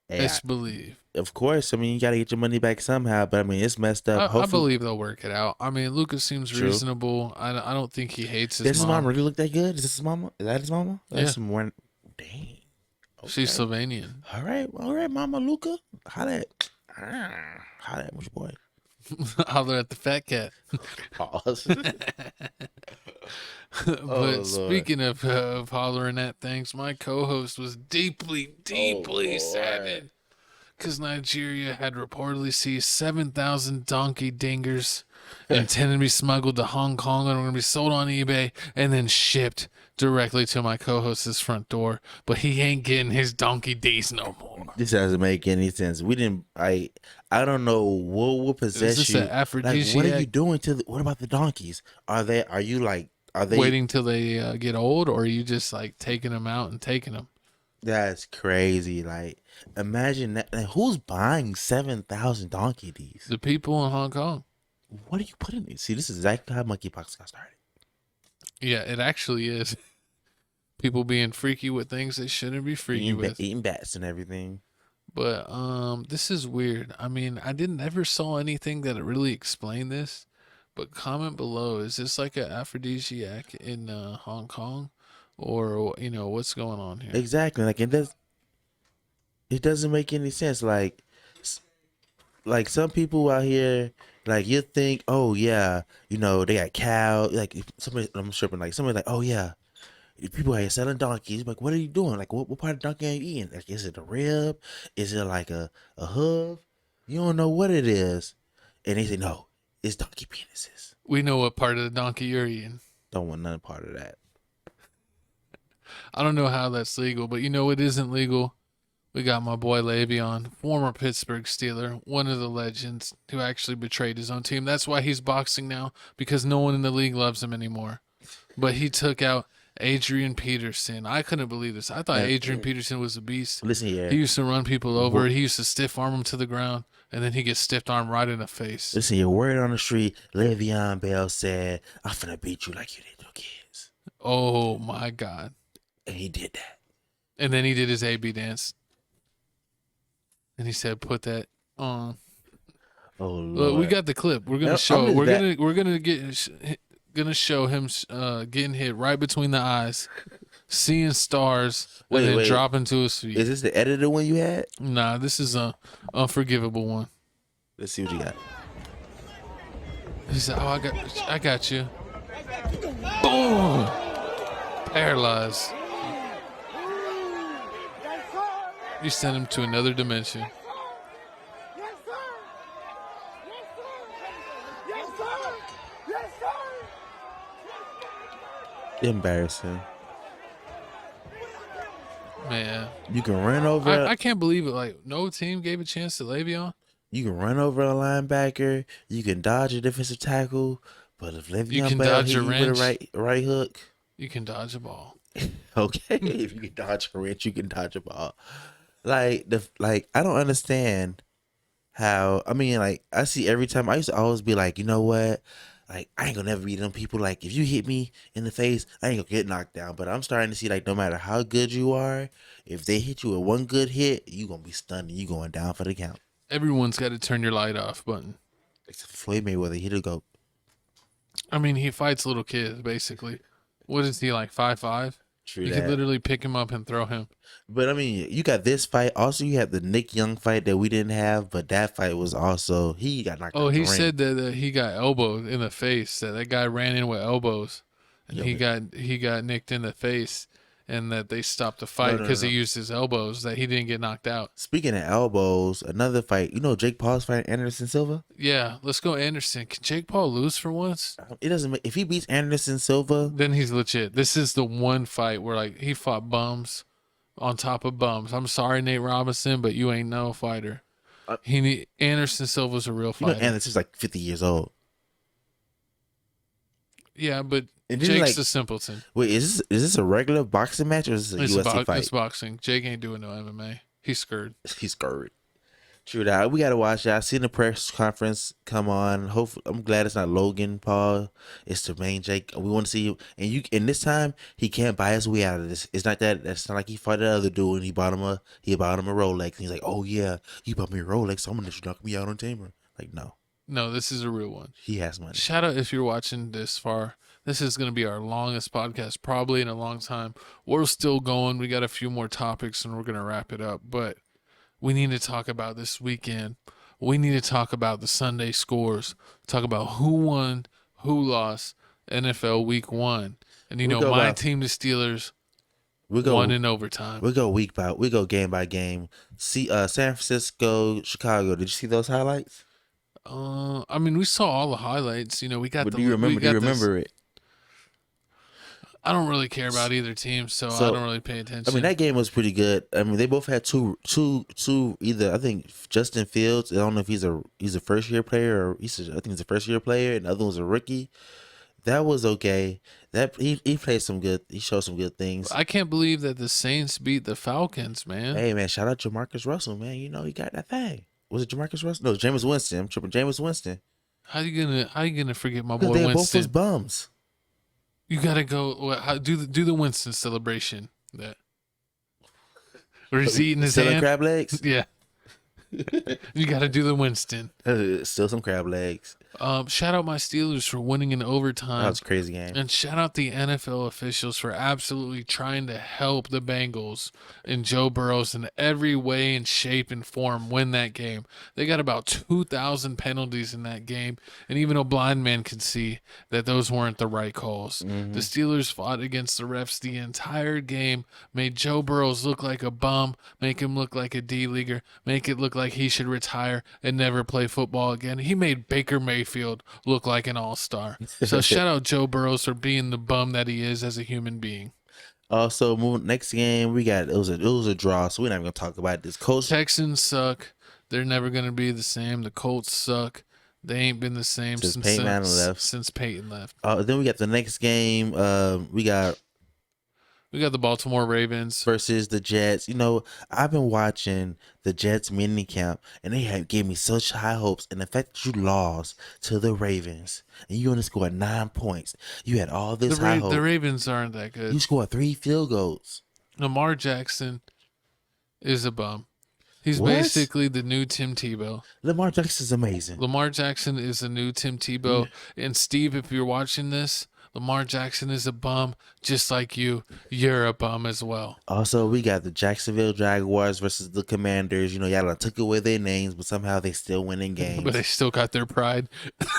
Best believe. Of course, I mean you gotta get your money back somehow, but I mean it's messed up. I believe they'll work it out. I mean, Luka seems reasonable. I don't think he hates his mom. Does his mom really look that good? Is this his mama? Is that his mama? That's some more. Dang. Okay. She's Slovenian. All right, Mama Luka. Holla at your boy. Holler at the fat cat. Pause. But speaking of hollering at things, my co-host was deeply saddened because Nigeria had reportedly seized 7,000 donkey dingers intended to be smuggled to Hong Kong and were going to be sold on eBay and then shipped directly to my co-host's front door. But he ain't getting his donkey D's no more. This doesn't make any sense. I don't know what will possess you. An aphrodisiac? Like, what are you doing what about the donkeys? Are they waiting till they get old, or are you just like taking them out and taking them? That's crazy. Like, imagine that. Like, who's buying 7,000 donkey D's? The people in Hong Kong. What are you putting in? See, this is exactly how monkeypox got started. Yeah, it actually is. People being freaky with things they shouldn't be freaky with. Eating bats and everything. But this is weird. I mean, I never saw anything that really explained this. But comment below, is this like an aphrodisiac in Hong Kong? Or, what's going on here? Exactly. Like, it doesn't make any sense. Like some people out here, like, you think, oh, yeah, they got cow. Like, I'm tripping. Like, somebody like, oh, yeah, people out here selling donkeys. Like, what are you doing? Like, what part of donkey are you eating? Like, is it a rib? Is it like a hoof? You don't know what it is. And they say, no, it's donkey penises. We know what part of the donkey you're eating. Don't want none part of that. I don't know how that's legal, but it isn't legal. We got my boy Le'Veon, former Pittsburgh Steeler, one of the legends who actually betrayed his own team. That's why he's boxing now, because no one in the league loves him anymore. But he took out Adrian Peterson. I couldn't believe this. I thought Adrian Peterson was a beast. Listen here. He used to run people over. He used to stiff arm them to the ground, and then he gets stiff arm right in the face. Listen, your word on the street, Le'Veon Bell said, I'm finna beat you like you did your kids. Oh, my God. And he did that. And then he did his AB dance. And he said, "Put that on." Oh Lord! Look, we got the clip. We're gonna show. We're gonna show him getting hit right between the eyes, seeing stars, and then dropping to his feet. Is this the edited one you had? Nah, this is a unforgivable one. Let's see what you got. He said, "Oh, I got you." Boom. Paralyzed. You sent him to another dimension. Embarrassing. Man. You can run over. I can't believe it. Like, no team gave a chance to Le'Veon. You can run over a linebacker. You can dodge a defensive tackle. But if Le'Veon can Bell dodge hit a you wrench. with a right hook, You can dodge a ball. okay. If you can dodge a wrench, you can dodge a ball. Like I don't understand how. I mean, like I see every time. I used to always be like, you know what? Like I ain't gonna never be them people. Like if you hit me in the face, I ain't gonna get knocked down. But I'm starting to see like no matter how good you are, if they hit you with one good hit, you gonna be stunned and you going down for the count. Everyone's got to turn your light off button. Except Floyd Mayweather, he the GOAT. I mean, he fights little kids basically. What is he, like 5'5"? True You that. could literally pick him up and throw him. But I mean, you got this fight. Also, you have the Nick Young fight that we didn't have, but that fight was also he got knocked. Oh, out he the ring. said that he got elbowed in the face. That guy ran in with elbows, and he got nicked in the face, and that they stopped the fight because he used his elbows. That he didn't get knocked out. Speaking of elbows, another fight. You know, Jake Paul's fighting Anderson Silva. Yeah, let's go Anderson. Can Jake Paul lose for once? It doesn't. If he beats Anderson Silva, then he's legit. This is the one fight where like he fought bums on top of bums. I'm sorry, Nate Robinson, but you ain't no fighter. Anderson Silva's a real fighter. You know, Anderson's like 50 years old. Yeah, but And Jake's like, a simpleton. Wait, is this a regular boxing match or is this a UFC fight? It's boxing. Jake ain't doing no MMA. He's scared. He's scared. True that. We gotta watch that. I seen the press conference come on. Hopefully, I'm glad it's not Logan Paul. It's Jermaine Jake. We want to see you. And this time he can't buy his way out of this. It's not that. It's not like he fought the other dude and he bought him a Rolex. And he's like, oh yeah, you bought me a Rolex. So I'm gonna let you knock me out on Tamer. Like No, this is a real one. He has money. Shout out if you're watching this far. This is going to be our longest podcast probably in a long time. We're still going. We got a few more topics and we're going to wrap it up. But we need to talk about this weekend. We need to talk about the Sunday scores. Talk about who won, who lost NFL Week 1. And my team, the Steelers, won in overtime. We go game by game. See, San Francisco, Chicago. Did you see those highlights? I mean, we saw all the highlights. We got. But do you remember it? I don't really care about either team, so I don't really pay attention. I mean, that game was pretty good. I mean, they both had two. Either I think Justin Fields. I don't know if he's a first year player or I think he's a first year player, and the other one's a rookie. That was okay. That he played some good. He showed some good things. I can't believe that the Saints beat the Falcons, man. Hey man, shout out Jamarcus Russell, man. He got that thing. Was it Jamarcus Russell? No, Jameis Winston. I'm tripping. Jameis Winston. How you gonna forget my boy they Winston? both was bums. You gotta go. Do the Winston celebration. That where he's eating his hand. Crab legs. Yeah. You gotta do the Winston. Still some crab legs. Shout out my Steelers for winning in overtime. That was a crazy game. And shout out the NFL officials for absolutely trying to help the Bengals and Joe Burrows in every way and shape and form win that game. They got about 2,000 penalties in that game, and even a blind man can see that those weren't the right calls. Mm-hmm. The Steelers fought against the refs the entire game, made Joe Burrows look like a bum, make him look like a D-leaguer, make it look like he should retire and never play football again. He made Baker Mayfield look like an all-star. So shout out Joe Burrows for being the bum that he is as a human being. Also, next game we got it was a draw, so we're not even gonna talk about this. Texans suck. They're never gonna be the same. The Colts suck. They ain't been the same since Peyton left. Then we got the next game. We got the Baltimore Ravens versus the Jets. I've been watching the Jets mini camp, and they gave me such high hopes. And the fact that you lost to the Ravens, and you only scored 9 points, you had all this high hope. The Ravens aren't that good. You scored 3 field goals. Lamar Jackson is a bum. He's basically the new Tim Tebow. Lamar Jackson is amazing. Lamar Jackson is the new Tim Tebow. And Steve, if you're watching this, Lamar Jackson is a bum, just like you. You're a bum as well. Also, we got the Jacksonville Jaguars versus the Commanders. You know, y'all done took away their names, but somehow they still winning games. But they still got their pride,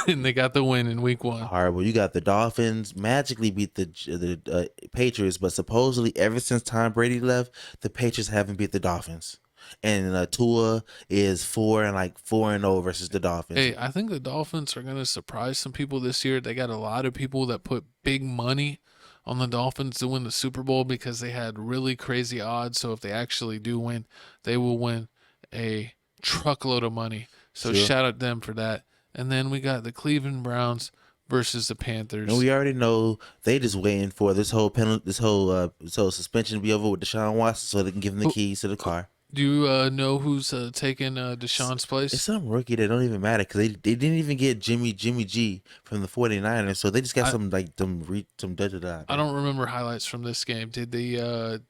and they got the win in week 1. Horrible. You got the Dolphins magically beat the Patriots, but supposedly ever since Tom Brady left, the Patriots haven't beat the Dolphins. And Tua is 4-0 versus the Dolphins. Hey, I think the Dolphins are going to surprise some people this year. They got a lot of people that put big money on the Dolphins to win the Super Bowl because they had really crazy odds. So if they actually do win, they will win a truckload of money. So Sure. shout out them for that. And then we got the Cleveland Browns versus the Panthers. And we already know they just waiting for this whole penalty, this whole suspension to be over with Deshaun Watson, so they can give him the keys to the car. Do you know who's taking Deshaun's place? It's some rookie that don't even matter because they didn't even get Jimmy G from the 49ers, so they just got some da-da-da. I don't remember highlights from this game. Did the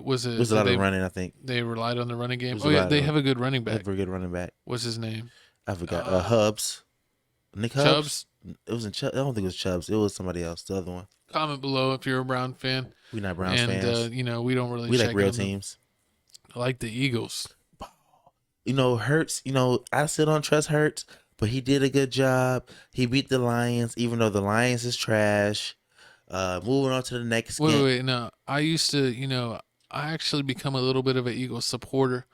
was it? It was a lot of running, I think. They relied on the running game. It was Oh a yeah, lot they of- have a good running back. They have a good running back. What's his name? I forgot. Hubs. Nick Hubs? Chubbs? It wasn't Chubbs. I don't think it was Chubbs. It was somebody else. The other one. Comment below if you're a Brown fan. We're not Browns and, fans. you know, we don't really We check like real on them. teams. I like the Eagles. You know, Hurts, you know, I still don't trust Hurts, but he did a good job. He beat the Lions, even though the Lions is trash. Moving on to the next game. Wait. No, I used to, you know, I actually become a little bit of an Eagles supporter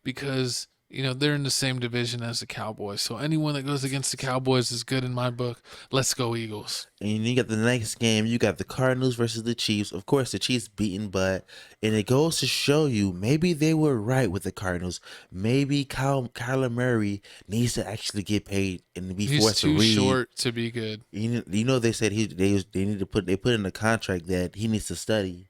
because, you know, they're in the same division as the Cowboys. So anyone that goes against the Cowboys is good in my book. Let's go Eagles. And you got the next game. You got the Cardinals versus the Chiefs. Of course, the Chiefs beaten, and it goes to show you maybe they were right with the Cardinals. Maybe Kyler Murray needs to actually get paid and be He's forced to too read. short to be good. You know they said they put in the contract that he needs to study.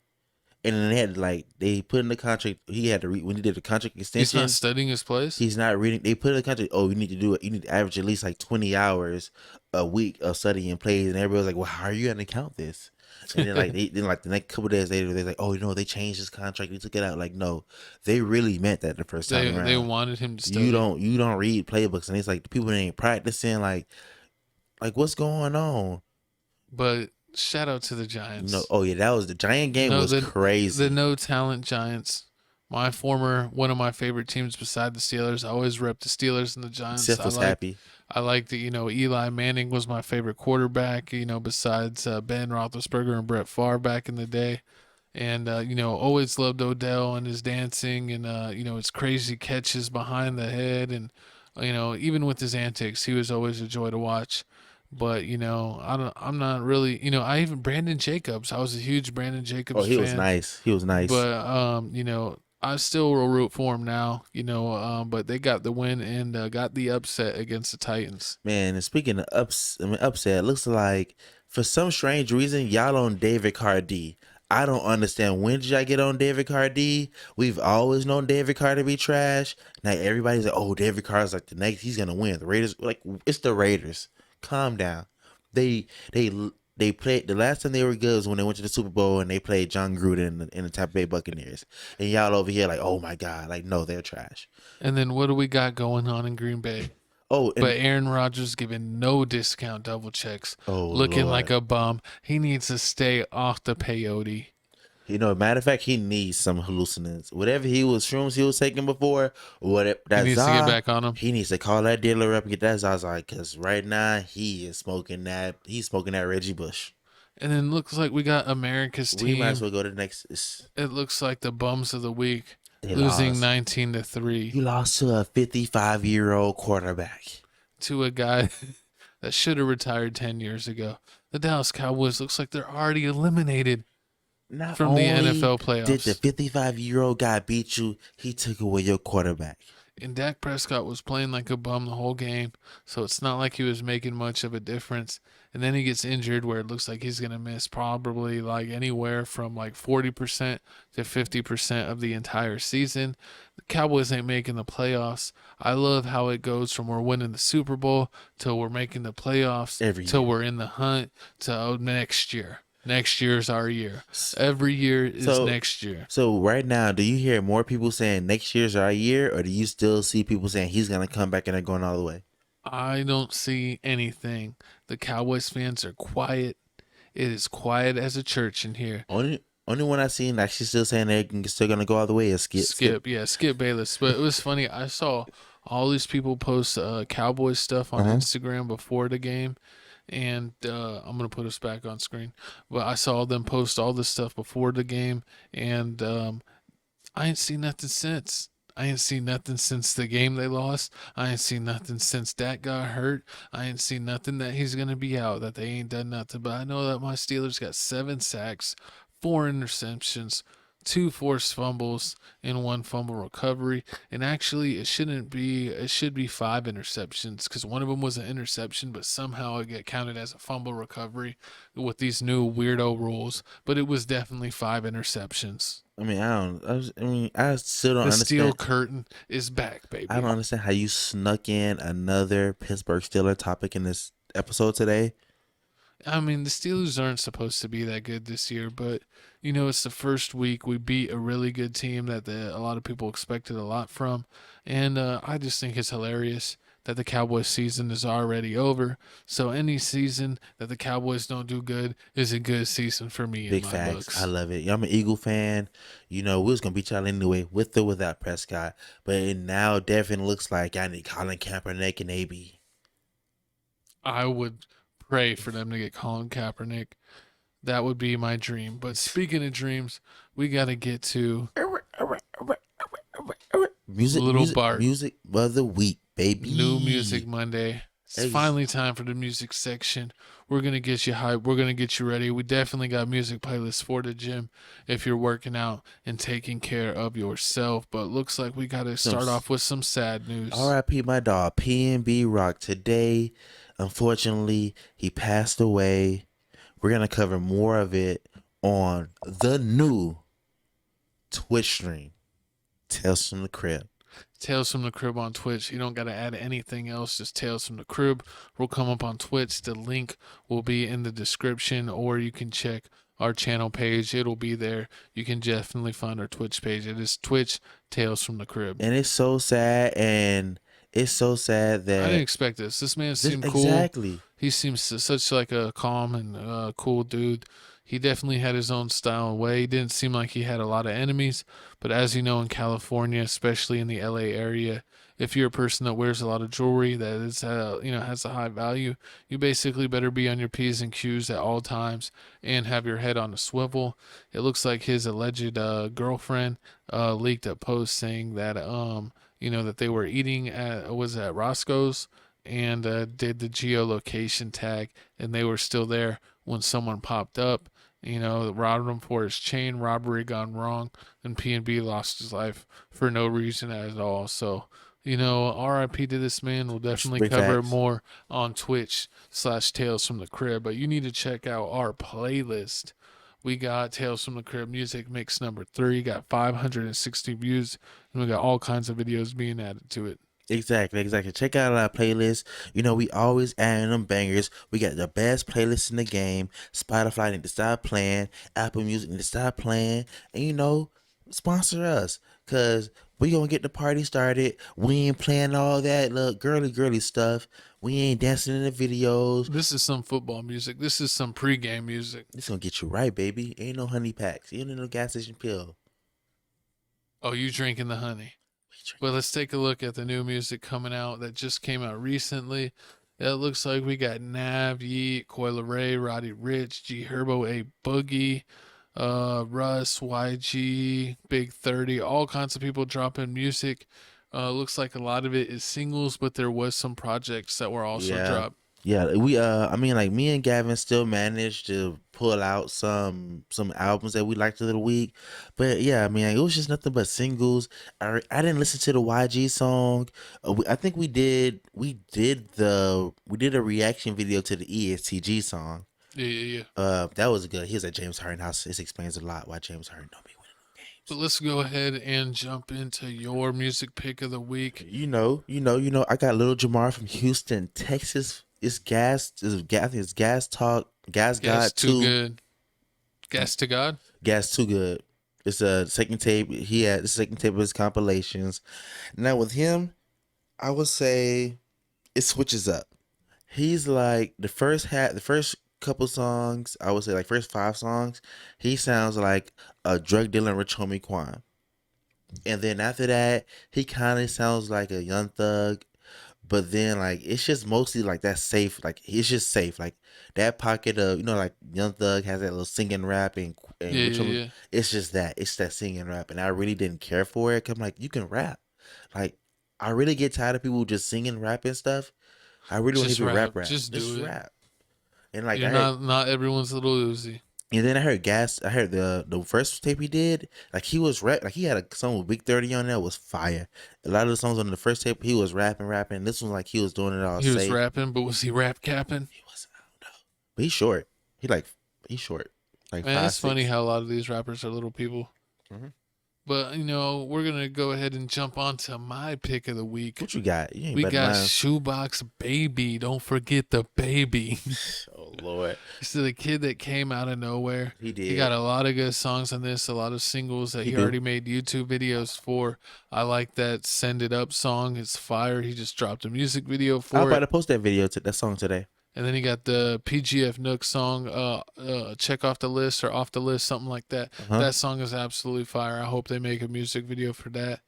And then they put in the contract he had to read when he did the contract extension. He's not studying his place. He's not reading. They put in the contract. Oh, you need to do it. You need to average at least 20 hours a week of studying plays. And everybody's like, "Well, how are you gonna count this?" And then the next couple of days later, they're like, "Oh, you know, they changed his contract. They took it out." Like, no, they really meant that the first time around. They wanted him to study. You don't read playbooks, and it's like the people that ain't practicing. Like what's going on? But shout out to the Giants. No, oh yeah, that was the Giant game was crazy. The no talent Giants. One of my favorite teams beside the Steelers. I always rep the Steelers and the Giants. Seth was happy. I like that, you know, Eli Manning was my favorite quarterback, you know, besides Ben Roethlisberger and Brett Favre back in the day. And, you know, always loved Odell and his dancing and, you know, his crazy catches behind the head. And, you know, even with his antics, he was always a joy to watch. But, you know, I'm not really, you know, Brandon Jacobs. I was a huge Brandon Jacobs fan. Oh, he was nice. He was nice. But, you know, I still will root for him now, you know, but they got the win and got the upset against the Titans. Man, and speaking of upset, it looks like for some strange reason, y'all on David Cardi. I don't understand. When did y'all get on David Cardi? We've always known David Cardi to be trash. Now everybody's like, oh, David Cardi's like the next, he's going to win. The Raiders, like, it's the Raiders. Calm down. They played the last time they were good was when they went to the Super Bowl and they played John Gruden in the Tampa Bay Buccaneers. And y'all over here like, oh my God, like no, they're trash. And then what do we got going on in Green Bay? Oh, but Aaron Rodgers giving no discount double checks, looking Lord. like a bum. He needs to stay off the peyote. You know, matter of fact, he needs some hallucinants. Whatever shrooms he was taking before, whatever that He needs to get back on him. He needs to call that dealer up and get that Zaza, because right now he is smoking that. He's smoking that Reggie Bush. And then looks like we got America's team. We might as well go to the next. It looks like the bums of the week, They losing lost. 19-3. You lost to a 55-year-old quarterback. To a guy that should have retired 10 years ago. The Dallas Cowboys looks like they're already eliminated from the NFL playoffs. Did the 55-year-old guy beat you? He took away your quarterback. And Dak Prescott was playing like a bum the whole game, so it's not like he was making much of a difference. And then he gets injured where it looks like he's going to miss probably like anywhere from like 40% to 50% of the entire season. The Cowboys ain't making the playoffs. I love how it goes from we're winning the Super Bowl till we're making the playoffs, till we're in the hunt, to next year. Next year's our year. Every year is next year. So right now, do you hear more people saying next year's our year, or do you still see people saying he's going to come back and they're going all the way? I don't see anything. The Cowboys fans are quiet. It is quiet as a church in here. Only one I seen like she's still saying they're still gonna go all the way is Skip. Yeah, Skip Bayless. But it was funny. I saw all these people post Cowboys stuff on Instagram before the game, and I'm gonna put us back on screen. But I saw them post all this stuff before the game, and I ain't seen nothing since. I ain't seen nothing since the game they lost. I ain't seen nothing since Dak got hurt. I ain't seen nothing that he's gonna be out, that they ain't done nothing. But I know that my Steelers got 7 sacks, 4 interceptions, 2 forced fumbles, and 1 fumble recovery. And actually, it should be 5 interceptions, because one of them was an interception, but somehow it got counted as a fumble recovery with these new weirdo rules. But it was definitely 5 interceptions. I mean, I still don't The understand. steel curtain is back, baby. I don't understand how you snuck in another Pittsburgh Steelers topic in this episode today. I mean, the Steelers aren't supposed to be that good this year, but, you know, it's the first week. We beat a really good team that a lot of people expected a lot from. And I just think it's hilarious that the Cowboys season is already over. So any season that the Cowboys don't do good is a good season for me. Big in my facts. books. I love it. I'm an Eagle fan. You know, we was going to beat y'all anyway, with or without Prescott. But it now definitely looks like I need Colin Kaepernick and AB. I would pray for them to get Colin Kaepernick. That would be my dream. But speaking of dreams, we got to get to music of the week, baby. New Music Monday. It's finally time for the music section. We're going to get you hyped. We're going to get you ready. We definitely got music playlists for the gym if you're working out and taking care of yourself. But looks like we got to start off with some sad news. R.I.P. my dog, PNB Rock. Today, unfortunately, he passed away. We're going to cover more of it on the new Twitch stream, Tales from the Crib. Tales from the Crib on Twitch. You don't got to add anything else. Just Tales from the Crib will come up on Twitch. The link will be in the description, or you can check our channel page. It'll be there. You can definitely find our Twitch page. It is Twitch Tales from the Crib. And it's so sad, that I didn't expect this. This man seemed cool. Exactly. He seems such like a calm and cool dude. He definitely had his own style and way. He didn't seem like he had a lot of enemies. But as you know, in California, especially in the LA area, if you're a person that wears a lot of jewelry that is, has a high value, you basically better be on your P's and Q's at all times and have your head on a swivel. It looks like his alleged girlfriend leaked a post saying that, that they were eating at Roscoe's and did the geolocation tag, and they were still there when someone popped up, robbed him for his chain robbery gone wrong, and P&B lost his life for no reason at all. So, RIP to this man. We'll definitely cover more on Twitch/Tales from the Crib, but you need to check out our playlist. We got Tales from the Crib music mix number 3, got 560 views, and we got all kinds of videos being added to it. Exactly. Check out our playlist. We always adding them bangers. We got the best playlists in the game. Spotify need to stop playing. Apple Music need to stop playing. And sponsor us, cause we gonna get the party started. We ain't playing all that girly stuff. We ain't dancing in the videos. This is some football music. This is some pregame music. This gonna get you right, baby. Ain't no honey packs. Ain't no gas station pill. Oh, you drinking the honey? Well, let's take a look at the new music coming out that just came out recently. It looks like we got Nav, Yeet, Coil Ray, Roddy Rich, G Herbo, A Boogie, Russ, YG, Big 30, all kinds of people dropping music. Looks like a lot of it is singles, but there was some projects that were also dropped. Yeah, we me and Gavin still managed to pull out some albums that we liked of the week, but yeah, it was just nothing but singles. I didn't listen to the YG song. I think we did a reaction video to the ESTG song. Yeah. That was good. He was at James Harden house. This explains a lot why James Harden don't be winning no games. So let's go ahead and jump into your music pick of the week. I got Little Jamar from Houston, Texas. It's Gas. I think it's Gas Talk. Gas God Too Good. Gas to God. Gas Too Good. It's a second tape. He had the second tape of his compilations. Now with him, I would say it switches up. He's like the first couple songs, I would say like first 5 songs, he sounds like a drug dealing Rich Homie Quan. And then after that, he kind of sounds like a Young Thug. But then, like, it's just mostly like that safe. Like, it's just safe. Like that pocket of, like Young Thug has that little singing rap and Yeah, Rich yeah, Homie. yeah. It's just that. It's that singing rap, and I really didn't care for it. 'Cause I'm like, you can rap. Like, I really get tired of people just singing rap and stuff. I really want to Just hear rap. rap. Just do it. Rap. And like You're I heard, not everyone's little Uzi. and then I heard I heard the first tape he did, like he was rap, like he had a song with Big 30 on there was fire. A lot of the songs on the first tape he was rapping. This one like he was doing it all He was safe. rapping, but was he rap capping? He was, I don't know. But he's short. He's short. Like Man, 5'6". it's funny how a lot of these rappers are little people. Mhm. But we're gonna go ahead and jump on to my pick of the week. What you got? You ain't We better got than mine. Shoebox Baby. Don't forget the baby. Oh Lord. This is the kid that came out of nowhere. He did. He got a lot of good songs on this, a lot of singles that He he do. already made YouTube videos for. I like that Send It Up song. It's fire. He just dropped a music video I'm for about it. to post that video to that song today. And then he got the PGF Nook song, Check Off the List or Off the List, something like that. Uh-huh. That song is absolutely fire. I hope they make a music video for that.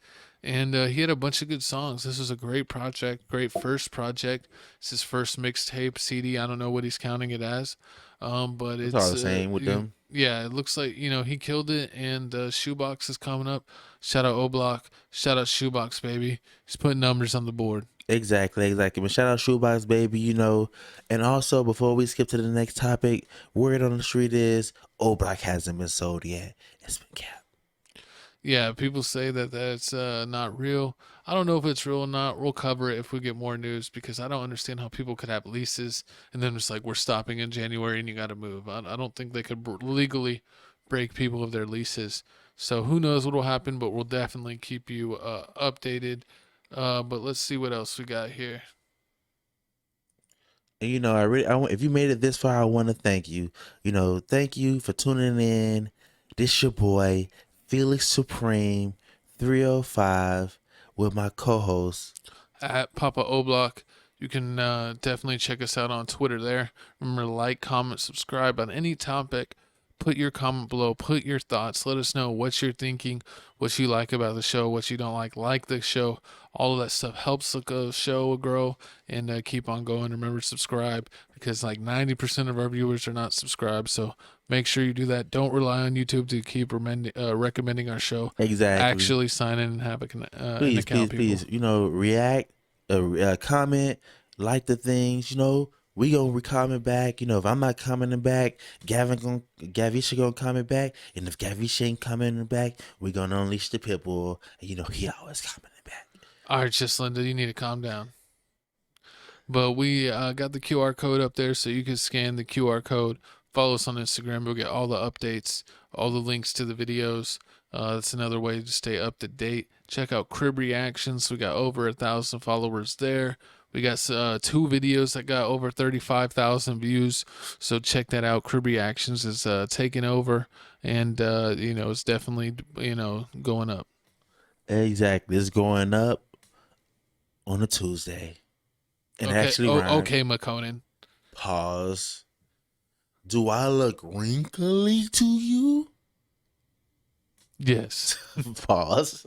And he had a bunch of good songs. This was a great project, great first project. It's his first mixtape CD. I don't know what he's counting it as, but it's all the same with them. Yeah, it looks like he killed it. And Shoebox is coming up. Shout out O Block. Shout out Shoebox baby. He's putting numbers on the board. Exactly. But shout out Shoebox Baby, And also, before we skip to the next topic, word on the street is O-Block hasn't been sold yet. It's been capped. Yeah, people say that that's not real. I don't know if it's real or not. We'll cover it if we get more news because I don't understand how people could have leases and then it's like we're stopping in January and you got to move. I don't think they could legally break people of their leases. So who knows what will happen, but we'll definitely keep you updated. But let's see what else we got here. And if you made it this far, I want to thank you. Thank you for tuning in. This your boy Felix Supreme 305 with my co-host At Papa Oblock. You can definitely check us out on Twitter there. Remember to like, comment, subscribe on any topic. Put your comment below. Put your thoughts. Let us know what you're thinking, what you like about the show, what you don't like. Like the show. All of that stuff helps the show grow and keep on going. Remember to subscribe because like 90% of our viewers are not subscribed. So make sure you do that. Don't rely on YouTube to keep recommending our show. Exactly. Actually sign in and have an account. Please. React, comment, like the things. We gonna comment back. If I'm not commenting back, Gavisha gonna comment back. And if Gavisha ain't commenting back, we gonna unleash the pit bull. And he always commenting back. All right, just Linda, you need to calm down. But we got the QR code up there so you can scan the QR code. Follow us on Instagram. We'll get all the updates, all the links to the videos. That's another way to stay up to date. Check out Crib Reactions. We got over 1,000 followers there. We got 2 videos that got over 35,000 views. So check that out. Crib Reactions is taking over. And, it's definitely, going up. Exactly. It's going up on a Tuesday. And okay. actually, okay, McConan. Pause. Do I look wrinkly to you? Yes. Pause.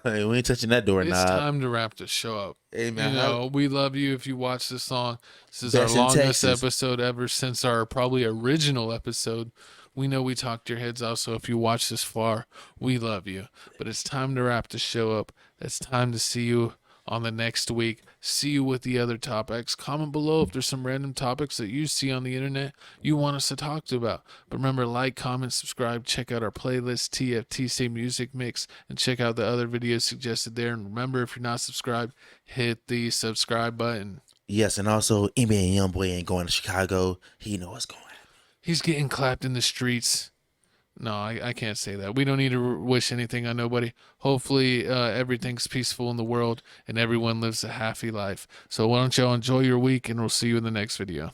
Hey, we ain't touching that door now. It's time to wrap the show up. Hey, man, we love you if you watch this long. This is Best our in longest Texas. episode ever since our probably original episode. We know we talked your heads off, so if you watch this far, we love you. But it's time to wrap the show up. It's time to see you on the next week. See you with the other topics. Comment below if there's some random topics that you see on the internet you want us to talk about. But remember, like, comment, subscribe, check out our playlist, TFTC Music Mix, and check out the other videos suggested there. And remember, if you're not subscribed, hit the subscribe button. Yes, and also, NBA Youngboy ain't going to Chicago. He know what's going on. He's getting clapped in the streets. No, I can't say that. We don't need to wish anything on nobody. Hopefully everything's peaceful in the world and everyone lives a happy life. So why don't y'all enjoy your week and we'll see you in the next video.